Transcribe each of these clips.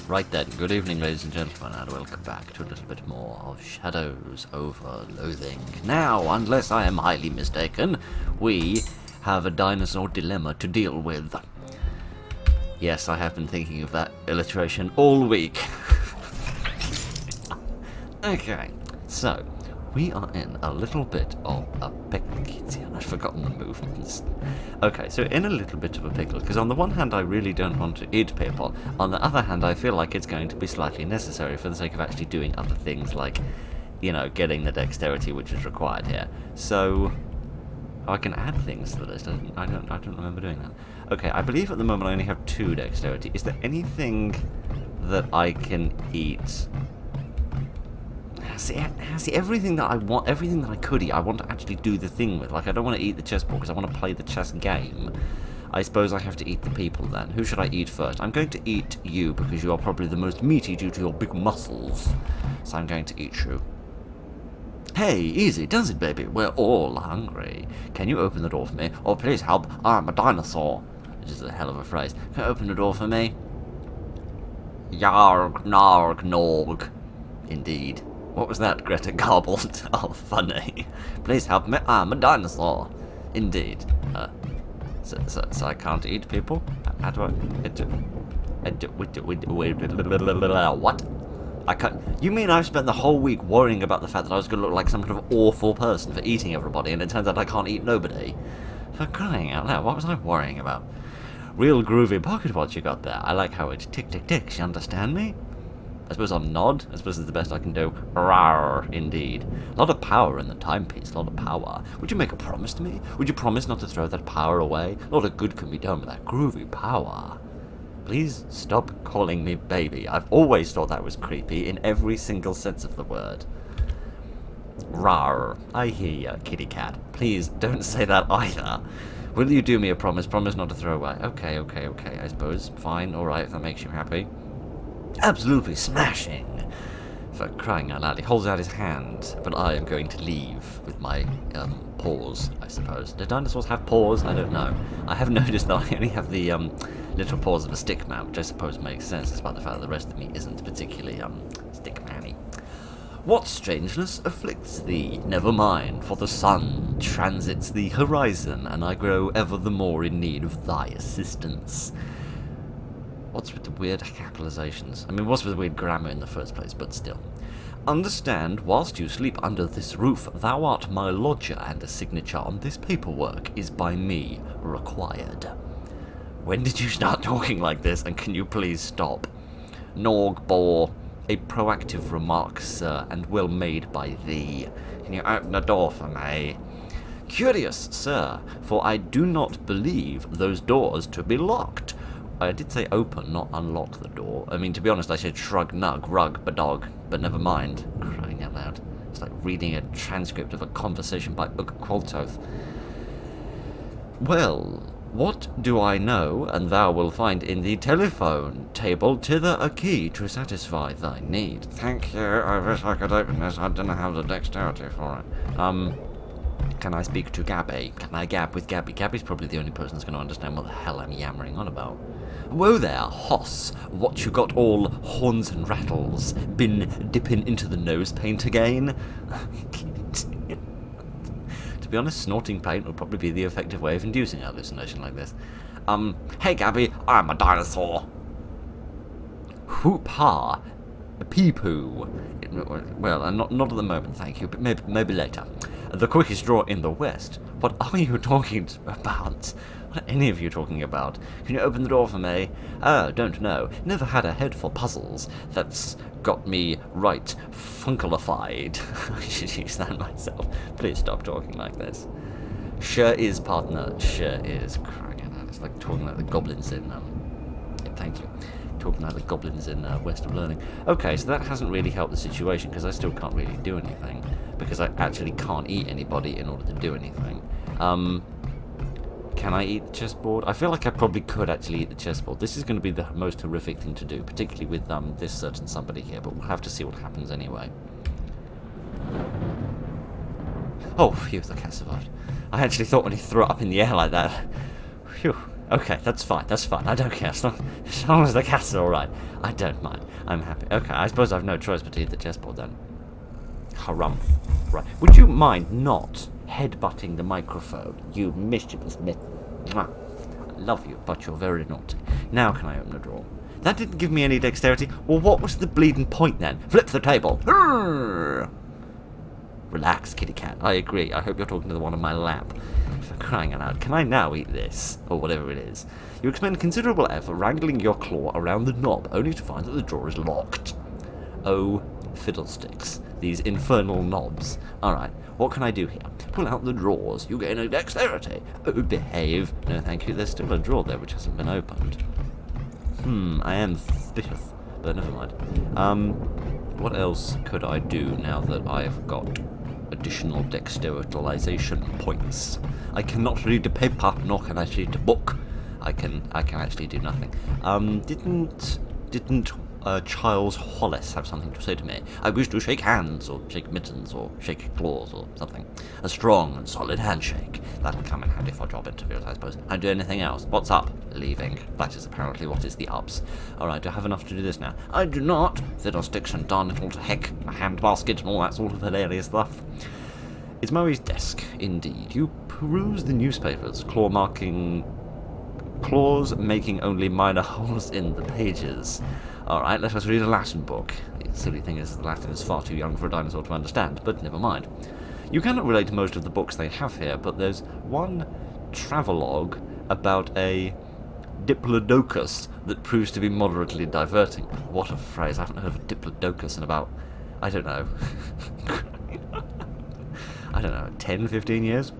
Right then, good evening ladies and gentlemen, and welcome back to a little bit more of Shadows Over Loathing. Now, unless I am highly mistaken, we have a dinosaur dilemma to deal with. Yes, I have been thinking of that alliteration all week. Okay, so we are in a little bit of a pickle. I've forgotten the movements. Okay, so in a little bit of a pickle, because on the one hand I really don't want to eat people, on the other hand I feel like it's going to be slightly necessary for the sake of actually doing other things like, you know, getting the dexterity which is required here. So I can add things to the list. I don't remember doing that. Okay, I believe at the moment I only have 2 dexterity. Is there anything that I can eat? See, everything that I want, everything that I could eat, I want to actually do the thing with. Like, I don't want to eat the chessboard because I want to play the chess game. I suppose I have to eat the people then. Who should I eat first? I'm going to eat you because you are probably the most meaty due to your big muscles. So I'm going to eat you. Hey, easy does it, baby. We're all hungry. Can you open the door for me? Oh, please help. I'm a dinosaur. Which is a hell of a phrase. Can you open the door for me? Yarg, narg, norg. Indeed. What was that, Greta garbled? Oh, funny. Please help me, I'm a dinosaur. Indeed. So I can't eat people? How do what? I can't. You mean I've spent the whole week worrying about the fact that I was going to look like some kind of awful person for eating everybody, and it turns out I can't eat nobody? For crying out loud, what was I worrying about? Real groovy pocket watch you got there. I like how it tick-tick-ticks, you understand me? I suppose I'll nod. I suppose it's the best I can do. Rawr, indeed. A lot of power in the timepiece, a lot of power. Would you make a promise to me? Would you promise not to throw that power away? A lot of good can be done with that groovy power. Please stop calling me baby. I've always thought that was creepy in every single sense of the word. Rawr. I hear ya, kitty cat. Please don't say that either. Will you do me a promise? Promise not to throw away. Okay, I suppose. Fine, alright, if that makes you happy. Absolutely smashing! For crying out loud, he holds out his hand, but I am going to leave with my paws, I suppose. Do dinosaurs have paws? I don't know. I have noticed that I only have the little paws of a stickman, which I suppose makes sense, despite the fact that the rest of me isn't particularly stickman-y. What strangeness afflicts thee? Never mind, for the sun transits the horizon, and I grow ever the more in need of thy assistance. What's with the weird capitalizations? I mean, what's with the weird grammar in the first place, but still. Understand, whilst you sleep under this roof, thou art my lodger, and a signature on this paperwork is by me required. When did you start talking like this, and can you please stop? Norg bore, a proactive remark, sir, and well made by thee. Can you open the door for me? Curious, sir, for I do not believe those doors to be locked. I did say open, not unlock the door. I mean, to be honest, I said shrug, nug, rug, badog, but never mind. Crying out loud. It's like reading a transcript of a conversation by Ugg Qualtoth. Well, what do I know, and thou will find in the telephone table thither a key to satisfy thy need. Thank you, I wish I could open this, I don't have the dexterity for it. Can I speak to Gabby? Can I gab with Gabby? Gabby's probably the only person that's going to understand what the hell I'm yammering on about. Whoa there, hoss. What you got all horns and rattles? Been dipping into the nose paint again? To be honest, snorting paint would probably be the effective way of inducing a hallucination like this. Hey Gabby, I'm a dinosaur. Hoop-ha. Pee-poo. Well, not at the moment, thank you, but maybe later. The quickest draw in the West. What are you talking about? What are any of you talking about? Can you open the door for me? Oh, don't know. Never had a head for puzzles. That's got me right funkalified. I should use that myself. Please stop talking like this. Sure is, partner. Sure is. Crying out. It's like talking like the goblins in thank you. Talking like the goblins in West of Learning. Okay, so that hasn't really helped the situation because I still can't really do anything because I actually can't eat anybody in order to do anything. Can I eat the chessboard? I feel like I probably could actually eat the chessboard. This is going to be the most horrific thing to do, particularly with this certain somebody here, but we'll have to see what happens anyway. Oh, phew, the cat survived. I actually thought when he threw it up in the air like that, phew, Okay, that's fine, I don't care, as long as the cat's alright. I don't mind, I'm happy. Okay, I suppose I've no choice but to eat the chessboard then. Harumph. Right, would you mind not headbutting the microphone, you mischievous Mwah. I love you, but you're very naughty. Now can I open the drawer? That didn't give me any dexterity. Well, what was the bleeding point then? Flip the table. Urgh. Relax, kitty cat. I agree. I hope you're talking to the one on my lap. For crying out loud, can I now eat this? Or whatever it is. You expend considerable effort wrangling your claw around the knob, only to find that the drawer is locked. Oh, fiddlesticks. These infernal knobs. Alright, what can I do here? Pull out the drawers. You gain a dexterity. Oh, behave. No, thank you. There's still a drawer there which hasn't been opened. I am suspicious. But never mind. What else could I do now that I've got additional dexterilization points? I cannot read the paper, nor can I read the book. I can actually do nothing. Didn't Charles Hollis have something to say to me? I wish to shake hands, or shake mittens, or shake claws, or something. A strong and solid handshake. That'll come in handy for job interviews, I suppose. And do anything else. What's up? Leaving. That is apparently what is the ups. Alright, do I have enough to do this now? I do not. Fiddlesticks and darn it all to heck. A handbasket and all that sort of hilarious stuff. It's Murray's desk, indeed. You peruse the newspapers, claws making only minor holes in the pages. Alright, let us read a Latin book. The silly thing is the Latin is far too young for a dinosaur to understand, but never mind. You cannot relate to most of the books they have here, but there's one travelogue about a diplodocus that proves to be moderately diverting. What a phrase. I haven't heard of a diplodocus in about, I don't know, 10, 15 years?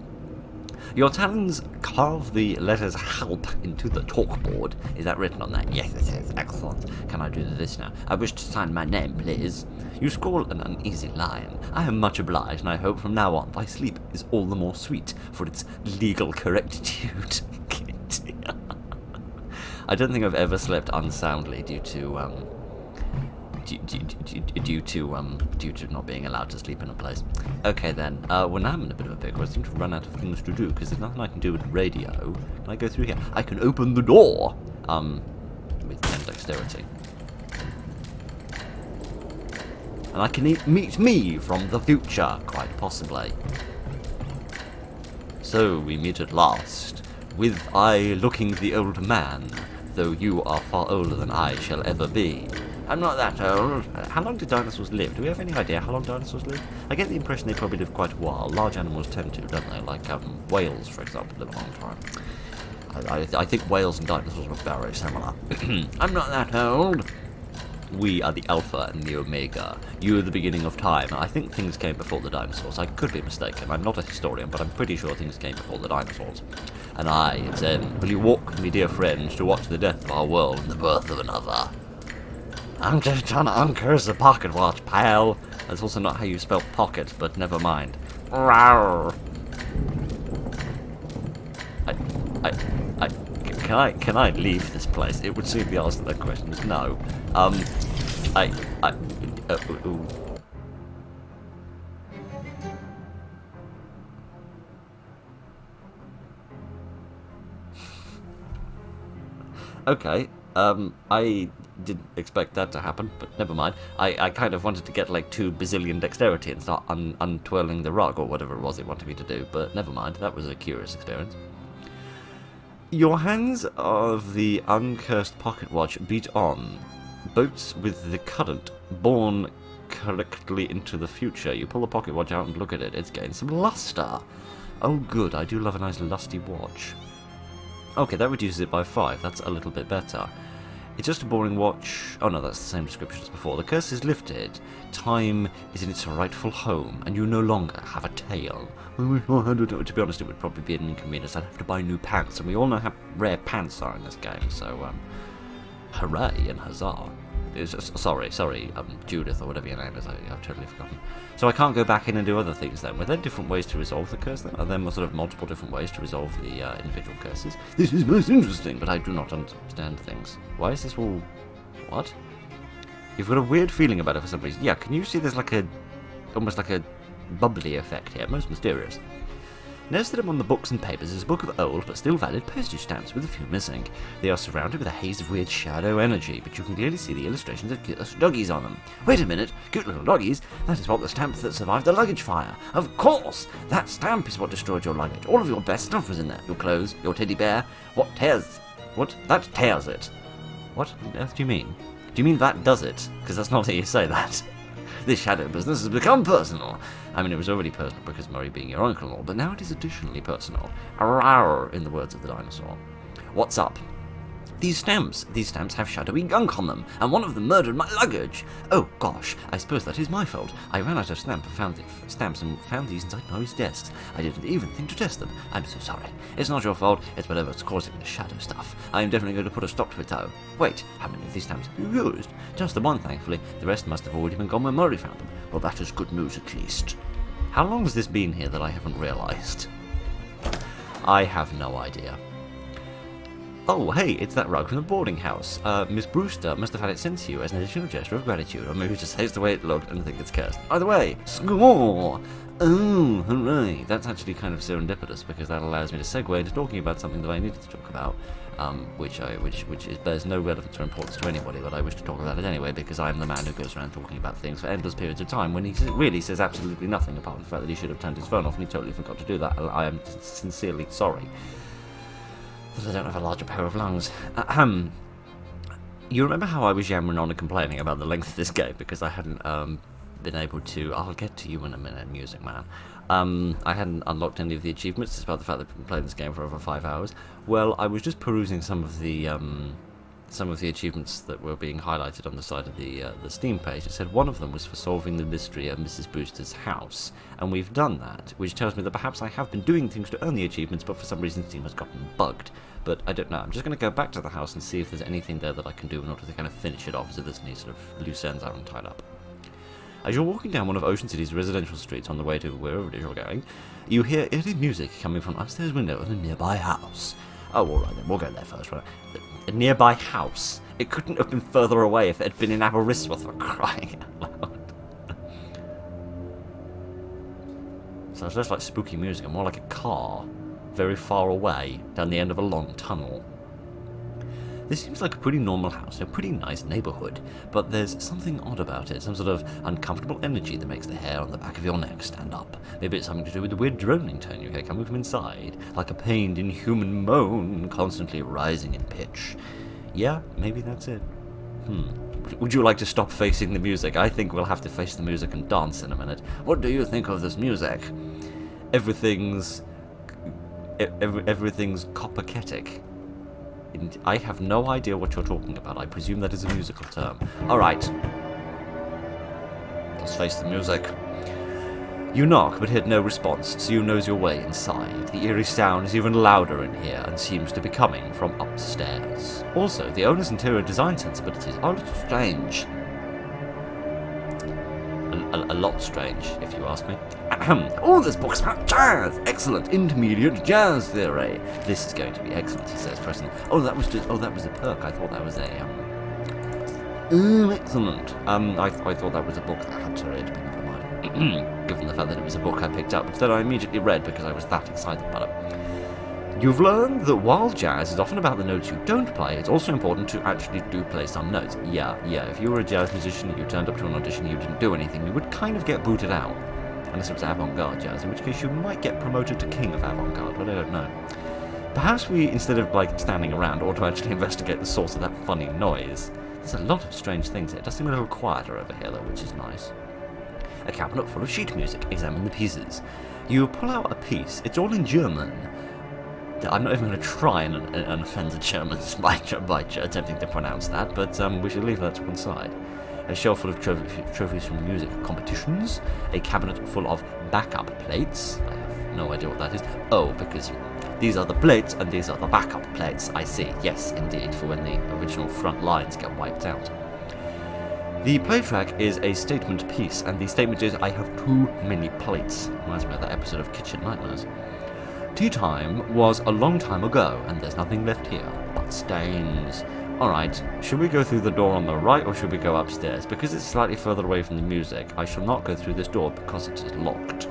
Your talons carve the letters HELP into the chalkboard. Is that written on that? Yes, it is. Excellent. Can I do this now? I wish to sign my name, please. You scrawl an uneasy line. I am much obliged, and I hope from now on thy sleep is all the more sweet for its legal correctitude. I don't think I've ever slept unsoundly due to not being allowed to sleep in a place. Okay then, when I'm in a bit of a pickle, I seem to run out of things to do, because there's nothing I can do with radio. Can I go through here? I can open the door! With 10 dexterity. And I can meet me from the future, quite possibly. So, we meet at last, with I looking the old man, though you are far older than I shall ever be. I'm not that old. How long did dinosaurs live? Do we have any idea how long dinosaurs live? I get the impression they probably live quite a while. Large animals tend to, don't they? Like whales, for example, live a long time. I think whales and dinosaurs were very similar. I'm not that old. We are the Alpha and the Omega. You are the beginning of time. I think things came before the dinosaurs. I could be mistaken. I'm not a historian, but I'm pretty sure things came before the dinosaurs. And I, Zen, will you walk with me, dear friend, to watch the death of our world and the birth of another? I'm just trying to uncurse the pocket watch, pal. That's also not how you spell pocket, but never mind. Rawr. Can I leave this place? It would seem the answer to that question is no. Ooh. Okay, I didn't expect that to happen, but never mind. I kind of wanted to get like 2 bazillion dexterity and start untwirling the rug or whatever it was it wanted me to do, but never mind. That was a curious experience. Your hands of the uncursed pocket watch beat on. Boats with the current, borne correctly into the future. You pull the pocket watch out and look at it. It's getting some luster. Oh good, I do love a nice lusty watch. Okay, that reduces it by 5. That's a little bit better. It's just a boring watch. Oh no, that's the same description as before. The curse is lifted. Time is in its rightful home, and you no longer have a tail. To be honest, it would probably be an inconvenience. I'd have to buy new pants, and we all know how rare pants are in this game, so, hooray and huzzah. Sorry, Judith, or whatever your name is, I've totally forgotten. So I can't go back in and do other things then. Were there different ways to resolve the curse then? Are there sort of multiple different ways to resolve the individual curses? This is most interesting, but I do not understand things. Why is this all... What? You've got a weird feeling about it for some reason. Yeah, can you see there's like a... almost like a bubbly effect here? Most mysterious. Nested among the books and papers is a book of old but still valid postage stamps with a few missing. They are surrounded with a haze of weird shadow energy, but you can clearly see the illustrations of cute little doggies on them. Wait a minute, cute little doggies? That is what the stamp that survived the luggage fire. Of course! That stamp is what destroyed your luggage. All of your best stuff was in there. Your clothes, your teddy bear. What tears? What? That tears it. What on earth do you mean? Do you mean that does it? Because that's not how you say that. This shadow business has become personal. I mean, it was already personal because Murray being your uncle and all, but now it is additionally personal. Arrgh, in the words of the dinosaur. What's up? These stamps have shadowy gunk on them, and one of them murdered my luggage. Oh gosh, I suppose that is my fault. I ran out of stamps and found these inside Murray's desks. I didn't even think to test them. I'm so sorry. It's not your fault, it's whatever's causing the shadow stuff. I am definitely going to put a stop to it though. Wait, how many of these stamps have you used? Just the one, thankfully. The rest must have already been gone when Murray found them. Well, that is good news at least. How long has this been here that I haven't realised? I have no idea. Oh, hey, it's that rug from the boarding house. Miss Brewster must have had it sent to you as an additional gesture of gratitude, or maybe just hates the way it looked and think it's cursed. Either way, score! Oh, hooray! That's actually kind of serendipitous, because that allows me to segue into talking about something that I needed to talk about, which bears no relevance or importance to anybody, but I wish to talk about it anyway, because I am the man who goes around talking about things for endless periods of time, when he really says absolutely nothing, apart from the fact that he should have turned his phone off, and he totally forgot to do that. I am sincerely sorry that I don't have a larger pair of lungs. You remember how I was yammering on and complaining about the length of this game because I hadn't been able to... I'll get to you in a minute, Music Man. I hadn't unlocked any of the achievements despite the fact that I've been playing this game for over 5 hours. Well, I was just perusing some of the achievements that were being highlighted on the side of the Steam page. It said one of them was for solving the mystery of Mrs. Brewster's house, and we've done that, which tells me that perhaps I have been doing things to earn the achievements, but for some reason Steam has gotten bugged. But I don't know. I'm just going to go back to the house and see if there's anything there that I can do in order to kind of finish it off, as if there's any sort of loose ends aren't tied up. As you're walking down one of Ocean City's residential streets on the way to wherever it is you're going, you hear eerie music coming from upstairs window of a nearby house. Oh, alright then, we'll go there first, right? A nearby house? It couldn't have been further away if it had been in Aberystwyth, for crying out loud. So it's less like spooky music and more like a car, very far away, down the end of a long tunnel. This seems like a pretty normal house, a pretty nice neighbourhood, but there's something odd about it, some sort of uncomfortable energy that makes the hair on the back of your neck stand up. Maybe it's something to do with the weird droning tone you hear coming from inside, like a pained, inhuman moan constantly rising in pitch. Yeah, maybe that's it. Would you like to stop facing the music? I think we'll have to face the music and dance in a minute. What do you think of this music? Everything's copperketic. I have no idea what you're talking about. I presume that is a musical term. Alright. Let's face the music. You knock, but hit no response, so you nose your way inside. The eerie sound is even louder in here, and seems to be coming from upstairs. Also, the owner's interior design sensibilities are a little strange. A lot strange, if you ask me. Oh, this book's about jazz! Excellent! Intermediate jazz theory! This is going to be excellent, he says, pressing... Oh, that was a perk. I thought that was a, excellent. I thought that was a book that I had to read, but never mind. Given the fact that it was a book I picked up, that I immediately read because I was that excited about it. You've learned that while jazz is often about the notes you don't play, it's also important to actually do play some notes. Yeah, if you were a jazz musician and you turned up to an audition and you didn't do anything, you would kind of get booted out. Unless it was avant-garde jazz, in which case you might get promoted to king of avant-garde, but I don't know. Perhaps we, instead of, standing around, ought to actually investigate the source of that funny noise. There's a lot of strange things here. It does seem a little quieter over here, though, which is nice. A cabinet full of sheet music. Examine the pieces. You pull out a piece. It's all in German. I'm not even going to try and offend the Germans by attempting to pronounce that, but we should leave that to one side. A shelf full of trophies from music competitions. A cabinet full of backup plates. I have no idea what that is. Oh, because these are the plates and these are the backup plates. I see. Yes, indeed, for when the original front lines get wiped out. The play track is a statement piece, and the statement is, I have too many plates. Reminds me of that episode of Kitchen Nightmares. Tea time was a long time ago, and there's nothing left here but stains. Alright, should we go through the door on the right, or should we go upstairs? Because it's slightly further away from the music, I shall not go through this door because it is locked.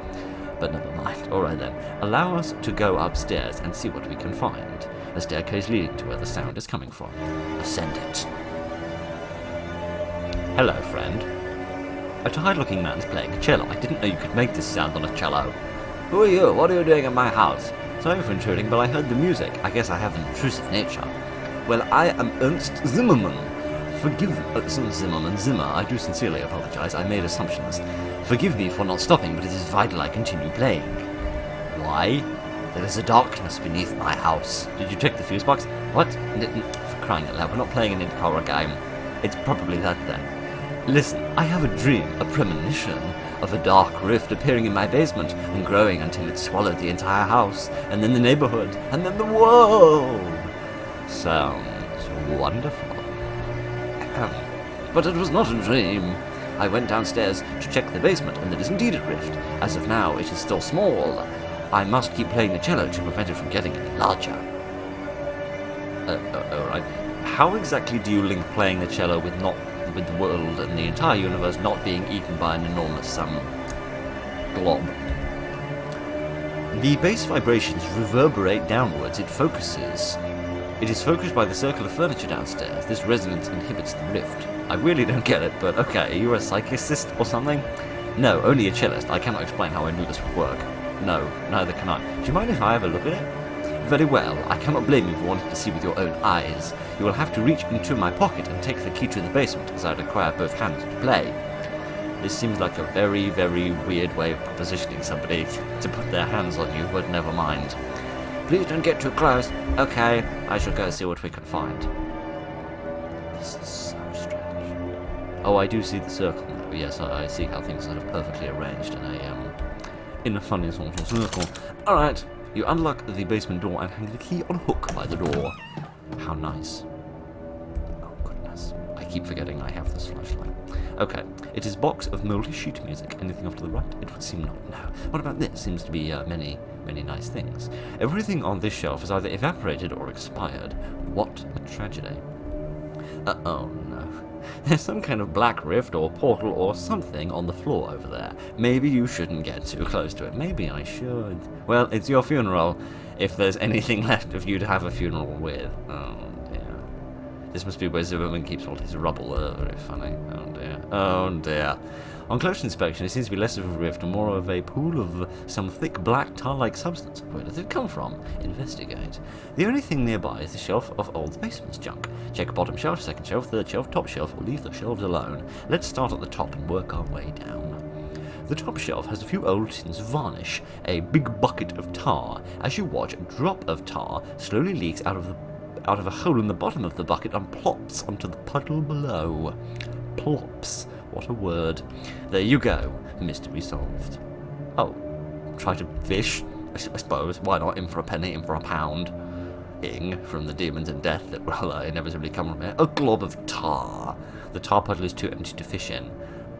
But never mind. Alright then. Allow us to go upstairs and see what we can find. A staircase leading to where the sound is coming from. Ascend it. Hello, friend. A tired-looking man's playing a cello. I didn't know you could make this sound on a cello. Who are you? What are you doing in my house? Sorry for intruding, but I heard the music. I guess I have an intrusive nature. Well, I am Ernst Zimmermann. Forgive Zimmer. I do sincerely apologize. I made assumptions. Forgive me for not stopping, but it is vital I continue playing. Why? There is a darkness beneath my house. Did you check the fuse box? What? For crying out loud, we're not playing an indie horror game. It's probably that then. Listen, I have a dream, a premonition, of a dark rift appearing in my basement and growing until it swallowed the entire house, and then the neighborhood, and then the world. Sounds wonderful. But it was not a dream. I went downstairs to check the basement, and there is indeed a rift. As of now, it is still small. I must keep playing the cello to prevent it from getting any larger. Alright. How exactly do you link playing the cello with the world and the entire universe not being eaten by an enormous glob? The bass vibrations reverberate downwards. It is focused by the circle of furniture downstairs. This resonance inhibits the rift. I really don't get it, but okay, are you a psychicist or something? No, only a cellist. I cannot explain how I knew this would work. No, neither can I. Do you mind if I have a look at it? Very well. I cannot blame you for wanting to see with your own eyes. You will have to reach into my pocket and take the key to the basement, as I require both hands to play. This seems like a very, very weird way of propositioning somebody to put their hands on you, but never mind. Please don't get too close. Okay, I shall go see what we can find. This is so strange. Oh, I do see the circle now. Yes, I see how things are perfectly arranged in a funny sort of circle. Alright, you unlock the basement door and hang the key on a hook by the door. How nice. Oh, goodness. I keep forgetting I have this flashlight. Okay, it is box of moldy sheet music. Anything off to the right? It would seem not. No. What about this? Seems to be many nice things. Everything on this shelf is either evaporated or expired. What a tragedy. Oh no. There's some kind of black rift or portal or something on the floor over there. Maybe you shouldn't get too close to it. Maybe I should. Well, it's your funeral, if there's anything left of you to have a funeral with. Oh dear. This must be where Zimmerman keeps all his rubble. Very funny. Oh dear. Oh dear. On close inspection, it seems to be less of a rift and more of a pool of some thick black tar-like substance. Where does it come from? Investigate. The only thing nearby is the shelf of old basement's junk. Check bottom shelf, second shelf, third shelf, top shelf, or leave the shelves alone. Let's start at the top and work our way down. The top shelf has a few old tins of varnish, a big bucket of tar. As you watch, a drop of tar slowly leaks out of a hole in the bottom of the bucket and plops onto the puddle below. Plops. What a word. There you go. Mystery solved. Oh, try to fish? I suppose. Why not? In for a penny, in for a pound. Ing from the demons and death that will inevitably come from it. A glob of tar. The tar puddle is too empty to fish in.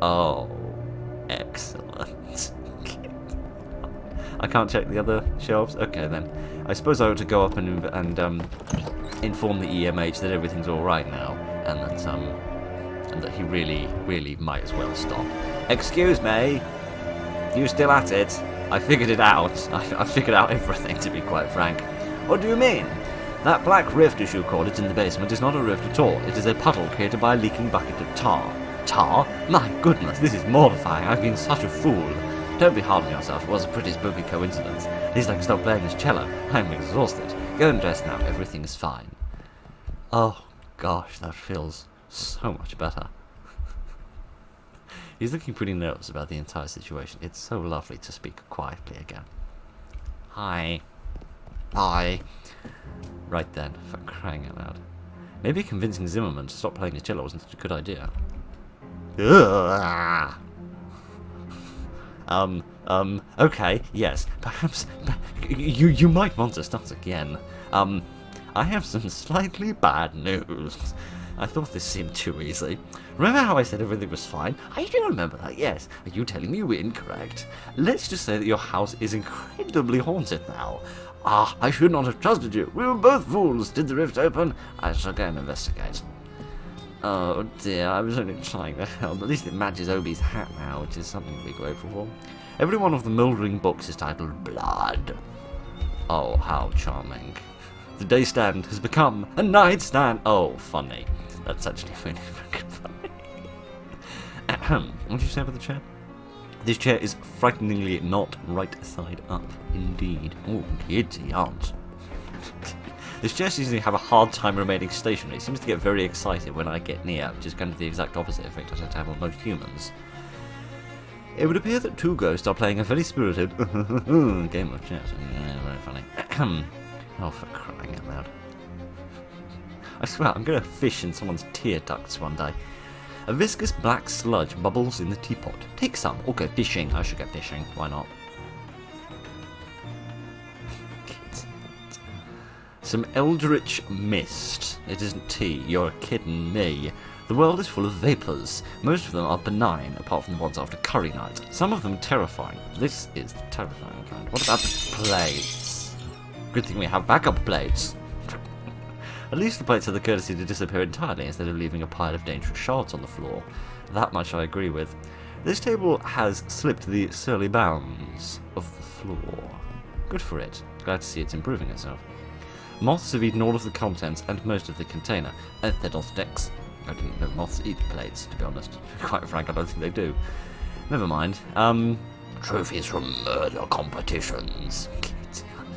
Oh, excellent. I can't check the other shelves? Okay then. I suppose I ought to go up and inform the EMH that everything's alright now. And that he really might as well stop. Excuse me? You still at it? I figured it out. I figured out everything, to be quite frank. What do you mean? That black rift, as you call it, in the basement is not a rift at all. It is a puddle created by a leaking bucket of tar. Tar? My goodness, this is mortifying. I've been such a fool. Don't be hard on yourself. It was a pretty spooky coincidence. At least I can stop playing this cello. I'm exhausted. Go and rest now. Everything is fine. Oh, gosh, that feels so much better. He's looking pretty nervous about the entire situation. It's so lovely to speak quietly again. Hi. Hi. Right then, for crying out loud. Maybe convincing Zimmerman to stop playing the cello wasn't such a good idea. Okay, yes, perhaps you might want to start again. I have some slightly bad news. I thought this seemed too easy. Remember how I said everything was fine? I do remember that, yes. Are you telling me you were incorrect? Let's just say that your house is incredibly haunted now. Ah, I should not have trusted you. We were both fools. Did the rift open? I shall go and investigate. Oh dear, I was only trying to help. At least it matches Obi's hat now, which is something to be grateful for. Every one of the mouldering books is titled Blood. Oh, how charming. The day stand has become a nightstand. Oh, funny. That's actually really fucking funny. What did you say about the chair? This chair is frighteningly not right side up, indeed. Oh, giddy aunt. This chair seems to have a hard time remaining stationary. It seems to get very excited when I get near, which is kind of the exact opposite effect I tend to have on most humans. It would appear that two ghosts are playing a very spirited game of chess. Yeah, very funny. Oh, for crying out loud. I swear, I'm going to fish in someone's tear ducts one day. A viscous black sludge bubbles in the teapot. Take some, or go fishing. I should go fishing. Why not? Some eldritch mist. It isn't tea. You're kidding me. The world is full of vapours. Most of them are benign, apart from the ones after curry night. Some of them terrifying. This is the terrifying kind. What about the plates? Good thing we have backup plates. At least the plates have the courtesy to disappear entirely instead of leaving a pile of dangerous shards on the floor. That much I agree with. This table has slipped the surly bounds of the floor. Good for it. Glad to see it's improving itself. Moths have eaten all of the contents and most of the container. Fiddlesticks. I didn't know moths eat plates, to be honest. Quite frank, I don't think they do. Never mind. Trophies from murder competitions.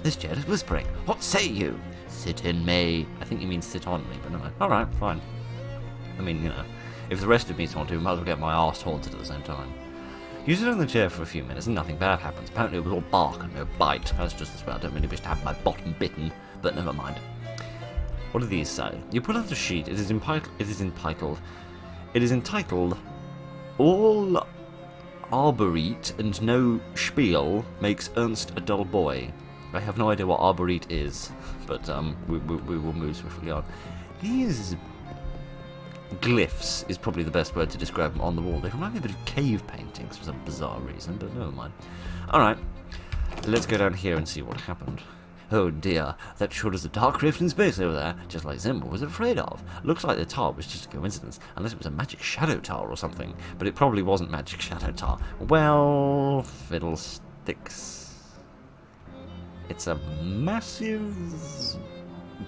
This chair is whispering. What say you? Sit in me. I think you mean sit on me, but no. Alright, fine. I mean, you know, if the rest of me's want to, might as well get my arse haunted at the same time. You sit on the chair for a few minutes and nothing bad happens. Apparently it was all bark and no bite. That's just as well. I don't really wish to have my bottom bitten, but never mind. What do these say? You pull out a sheet. It is entitled All Arborete and No Spiel Makes Ernst a Dull Boy. I have no idea what arborete is, but we will move swiftly on. These glyphs is probably the best word to describe them on the wall. They remind me a bit of cave paintings for some bizarre reason, but never mind. Alright, let's go down here and see what happened. Oh dear, that sure is a dark rift in space over there, just like Zimmer was afraid of. Looks like the tar was just a coincidence, unless it was a magic shadow tar or something, but it probably wasn't magic shadow tar. Well, fiddlesticks. It's a massive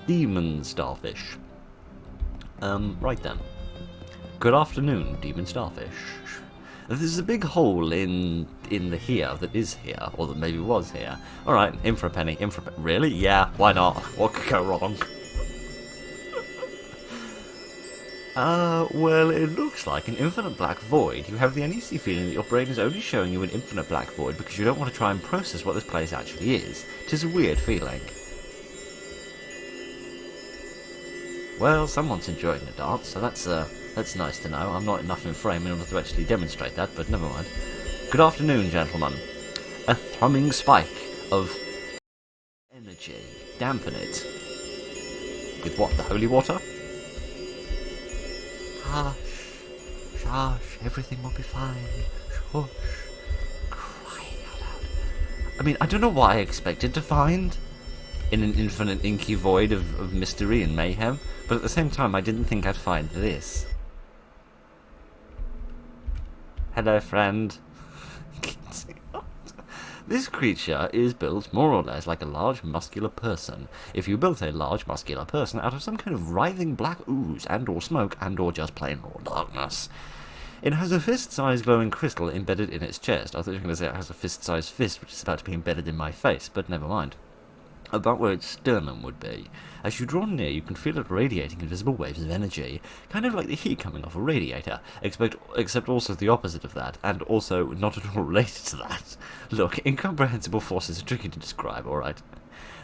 demon starfish. Right then. Good afternoon, demon starfish. There's a big hole in the here that is here, or that maybe was here. Alright, in for a penny, in for a penny. Really? Yeah, why not? What could go wrong? Well, it looks like an infinite black void. You have the uneasy feeling that your brain is only showing you an infinite black void because you don't want to try and process what this place actually is. It is a weird feeling. Well, someone's enjoying the dance, so that's nice to know. I'm not enough in frame in order to actually demonstrate that, but never mind. Good afternoon, gentlemen. A thrumming spike of energy. Dampen it. With what, the holy water? Hush, shush, everything will be fine. Shush. Crying out loud. I mean, I don't know what I expected to find in an infinite inky void of mystery and mayhem, but at the same time I didn't think I'd find this. Hello, friend. This creature is built more or less like a large muscular person. If you built a large muscular person out of some kind of writhing black ooze and or smoke and or just plain raw darkness. It has a fist-sized glowing crystal embedded in its chest. I thought you were going to say it has a fist-sized fist which is about to be embedded in my face, but never mind. About where its sternum would be. As you draw near, you can feel it radiating invisible waves of energy, kind of like the heat coming off a radiator, except also the opposite of that, and also not at all related to that. Look, incomprehensible forces are tricky to describe, alright?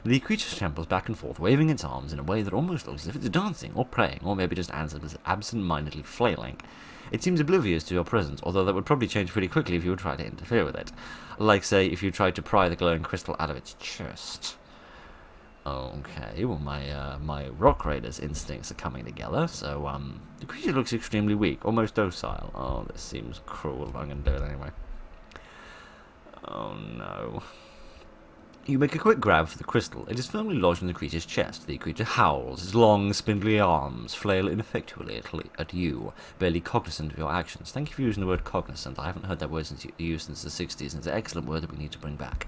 The creature shambles back and forth, waving its arms in a way that almost looks as if it's dancing, or praying, or maybe just absent-mindedly flailing. It seems oblivious to your presence, although that would probably change pretty quickly if you would try to interfere with it. Like, say, if you tried to pry the glowing crystal out of its chest. Okay, well my rock raiders instincts are coming together, so the creature looks extremely weak, almost docile. Oh, this seems cruel, but I'm gonna do it anyway. Oh no. You make a quick grab for the crystal. It is firmly lodged in the creature's chest. The creature howls. Its long, spindly arms flail ineffectually at you, barely cognizant of your actions. Thank you for using the word cognizant. I haven't heard that word used since the 60s, and it's an excellent word that we need to bring back.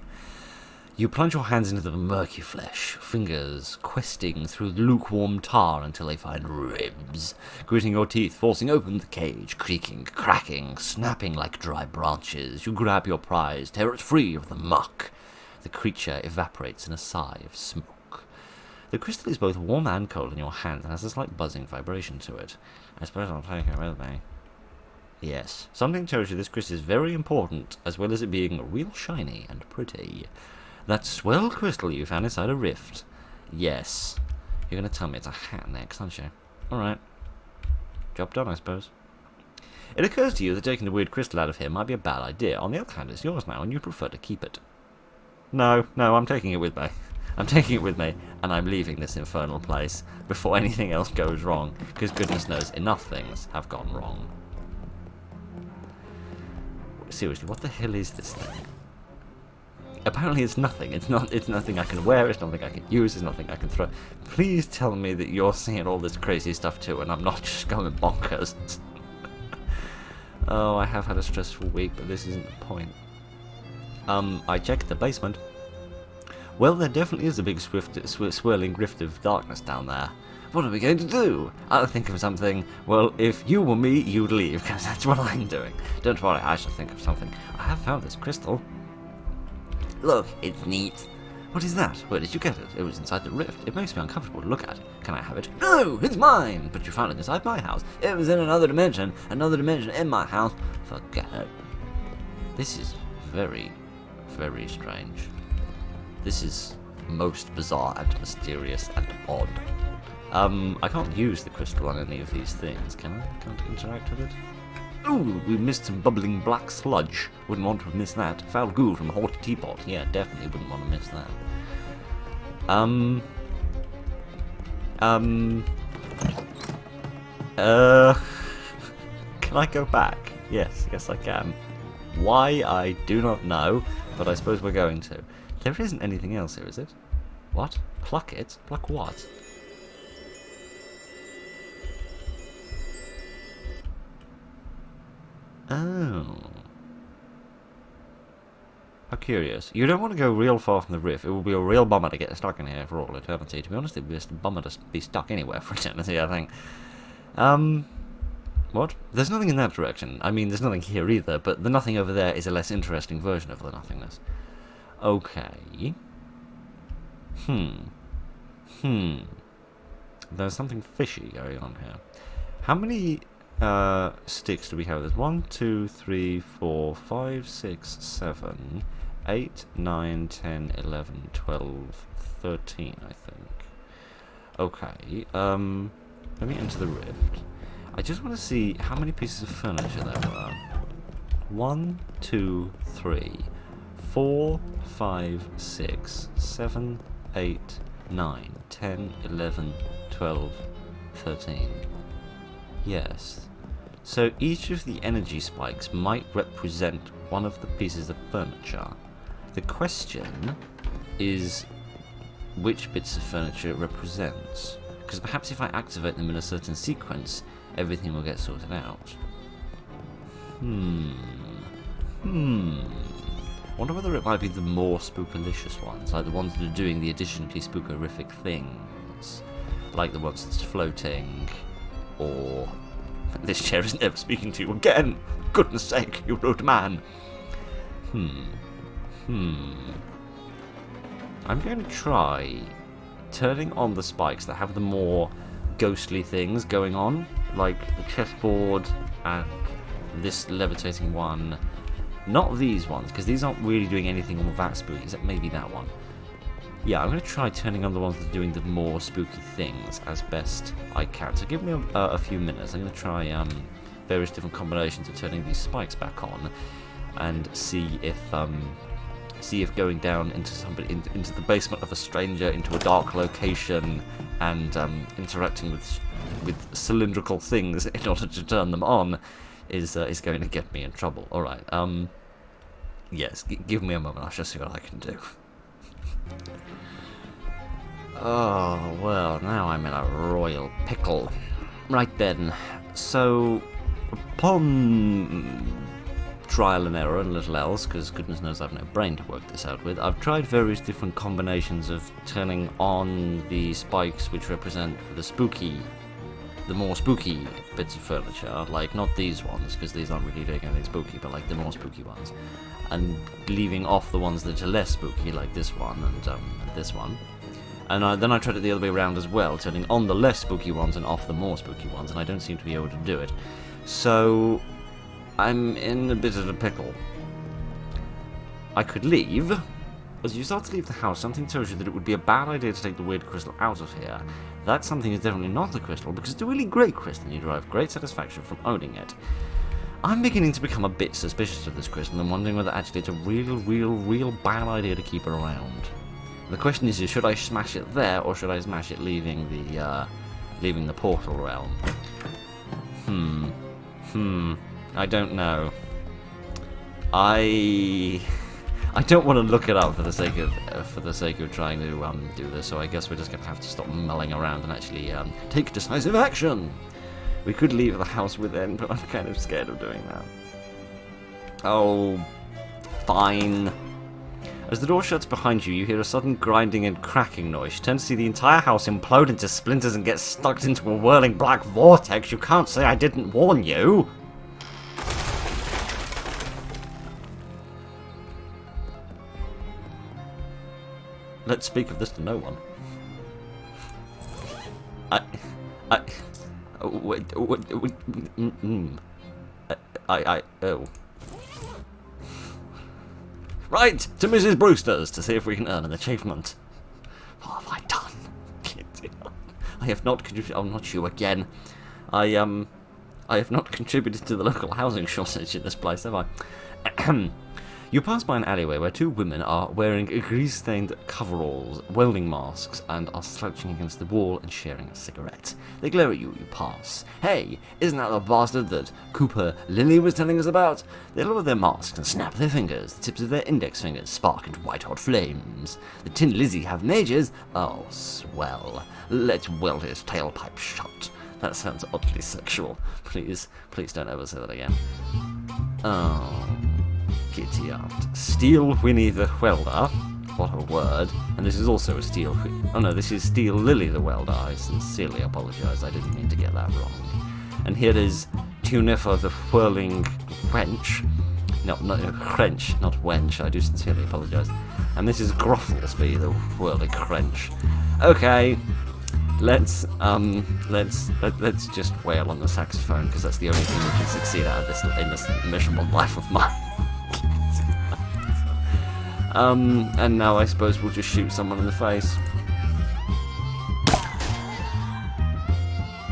You plunge your hands into the murky flesh, fingers questing through the lukewarm tar until they find ribs, gritting your teeth, forcing open the cage, creaking, cracking, snapping like dry branches. You grab your prize, tear it free of the muck. The creature evaporates in a sigh of smoke. The crystal is both warm and cold in your hand and has a slight buzzing vibration to it. I suppose I'll take it with me. Yes, something tells you this crystal is very important, as well as it being real shiny and pretty. That swell crystal you found inside a rift. Yes. You're going to tell me it's a hat next, aren't you? Alright. Job done, I suppose. It occurs to you that taking the weird crystal out of here might be a bad idea. On the other hand, it's yours now, and you'd prefer to keep it. No, I'm taking it with me. I'm taking it with me, and I'm leaving this infernal place before anything else goes wrong, because goodness knows enough things have gone wrong. Seriously, what the hell is this thing? Apparently it's nothing. It's nothing I can wear, it's nothing I can use, it's nothing I can throw. Please tell me that you're seeing all this crazy stuff too, and I'm not just going bonkers. Oh, I have had a stressful week, but this isn't the point. I checked the basement. Well, there definitely is a big swirling rift of darkness down there. What are we going to do? I'll think of something. Well, if you were me, you'd leave, because that's what I'm doing. Don't worry, I shall think of something. I have found this crystal. Look, it's neat. What is that? Where did you get it? It was inside the rift. It makes me uncomfortable to look at. Can I have it? No, it's mine! But you found it inside my house. It was in another dimension in my house. Forget it. This is very, very strange. This is most bizarre and mysterious and odd. I can't use the crystal on any of these things, can I? Can't interact with it? Ooh, we missed some bubbling black sludge. Wouldn't want to have missed that. Foul goo from a haughty teapot. Yeah, definitely wouldn't want to miss that. Can I go back? Yes I can. Why, I do not know, but I suppose we're going to. There isn't anything else here, is it? What? Pluck it? Pluck what? Oh. How curious. You don't want to go real far from the rift. It will be a real bummer to get stuck in here for all eternity. To be honest, it would be just a bummer to be stuck anywhere for eternity, I think. What? There's nothing in that direction. I mean, there's nothing here either, but the nothing over there is a less interesting version of the nothingness. Okay. There's something fishy going on here. How many sticks do we have? There's 1, 2, 3, 4, 5, 6, 7, 8, 9, 10, 11, 12, 13, I think. Okay, let me enter the rift. I just want to see how many pieces of furniture there were. 1, 2, 3, 4, 5, 6, 7, 8, 9, 10, 11, 12, 13. Yes. So each of the energy spikes might represent one of the pieces of furniture. The question is which bits of furniture it represents. Because perhaps if I activate them in a certain sequence, everything will get sorted out. Wonder whether it might be the more spookalicious ones, like the ones that are doing the additionally spookerific things. Like the ones that's floating, or... This chair is never speaking to you again! Goodness sake, you rude man! I'm going to try turning on the spikes that have the more ghostly things going on, like the chessboard and this levitating one. Not these ones, because these aren't really doing anything all that spooky, except maybe that one. Yeah, I'm going to try turning on the ones that are doing the more spooky things as best I can. So give me a few minutes. I'm going to try various different combinations of turning these spikes back on, and see if going down into the basement of a stranger, into a dark location, and interacting with cylindrical things in order to turn them on is going to get me in trouble. All right. Yes, give me a moment. I shall see what I can do. Oh, well, now I'm in a royal pickle. Right then, so, upon trial and error and little else, because goodness knows I've no brain to work this out with, I've tried various different combinations of turning on the spikes which represent the more spooky bits of furniture, like not these ones, because these aren't really doing anything spooky, but like the more spooky ones, and leaving off the ones that are less spooky, like this one and this one. And then I tried it the other way around as well, turning on the less spooky ones and off the more spooky ones, and I don't seem to be able to do it. So, I'm in a bit of a pickle. I could leave. As you start to leave the house, something tells you that it would be a bad idea to take the weird crystal out of here. That something is definitely not the crystal, because it's a really great crystal and you derive great satisfaction from owning it. I'm beginning to become a bit suspicious of this crystal and wondering whether actually it's a real bad idea to keep it around. The question is, should I smash it there, or should I smash it leaving the portal realm? I don't know. I don't want to look it up for the sake of trying to do this. So I guess we're just gonna have to stop mulling around and actually take decisive action. We could leave the house within, but I'm kind of scared of doing that. Oh, fine. As the door shuts behind you, you hear a sudden grinding and cracking noise. You turn to see the entire house implode into splinters and get sucked into a whirling black vortex. You can't say I didn't warn you! Let's speak of this to no one. Oh. Right, to Mrs. Brewster's to see if we can earn an achievement. What have I done? I have not contributed. Oh, not you again. I have not contributed to the local housing shortage in this place, have I? You pass by an alleyway where two women are wearing grease-stained coveralls, welding masks, and are slouching against the wall and sharing a cigarette. They glare at you, you pass. Hey, isn't that the bastard that Cooper Lily was telling us about? They lower their masks and snap their fingers. The tips of their index fingers spark into white-hot flames. The Tin Lizzy have majors? Oh, swell. Let's weld his tailpipe shut. That sounds oddly sexual. Please don't ever say that again. Oh... Giddy aunt. Steel Winnie the Welder. What a word. And this is also a Steel... Oh no, this is Steel Lily the Welder. I sincerely apologise. I didn't mean to get that wrong. And here is Tunifer the Whirling Wench. No, not Crench, not Wench. I do sincerely apologise. And this is Grofflesby the Whirling Crench. Okay. Let's just wail on the saxophone, because that's the only thing we can succeed at in this miserable life of mine. And now I suppose we'll just shoot someone in the face.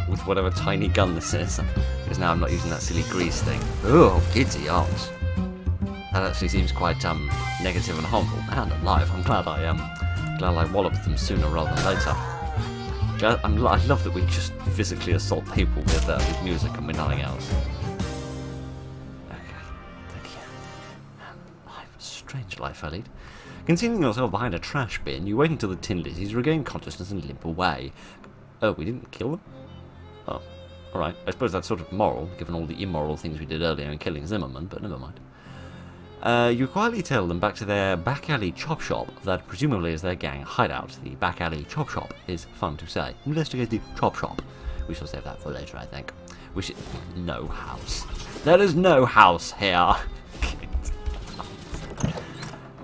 With whatever tiny gun this is. Because now I'm not using that silly grease thing. Oh, giddy aunt. That actually seems quite, negative and harmful. And alive. I'm glad I walloped them sooner rather than later. I love that we just physically assault people with music and with nothing else. Strange life I lead. Concealing yourself behind a trash bin, you wait until the Tin Lizzies regain consciousness and limp away. Oh, we didn't kill them? Oh, alright. I suppose that's sort of moral, given all the immoral things we did earlier in killing Zimmerman, but never mind. You quietly tell them back to their back alley chop shop that presumably is their gang hideout. The back alley chop shop is fun to say. Investigate the chop shop. We shall save that for later, I think. We should... No house. There is no house here.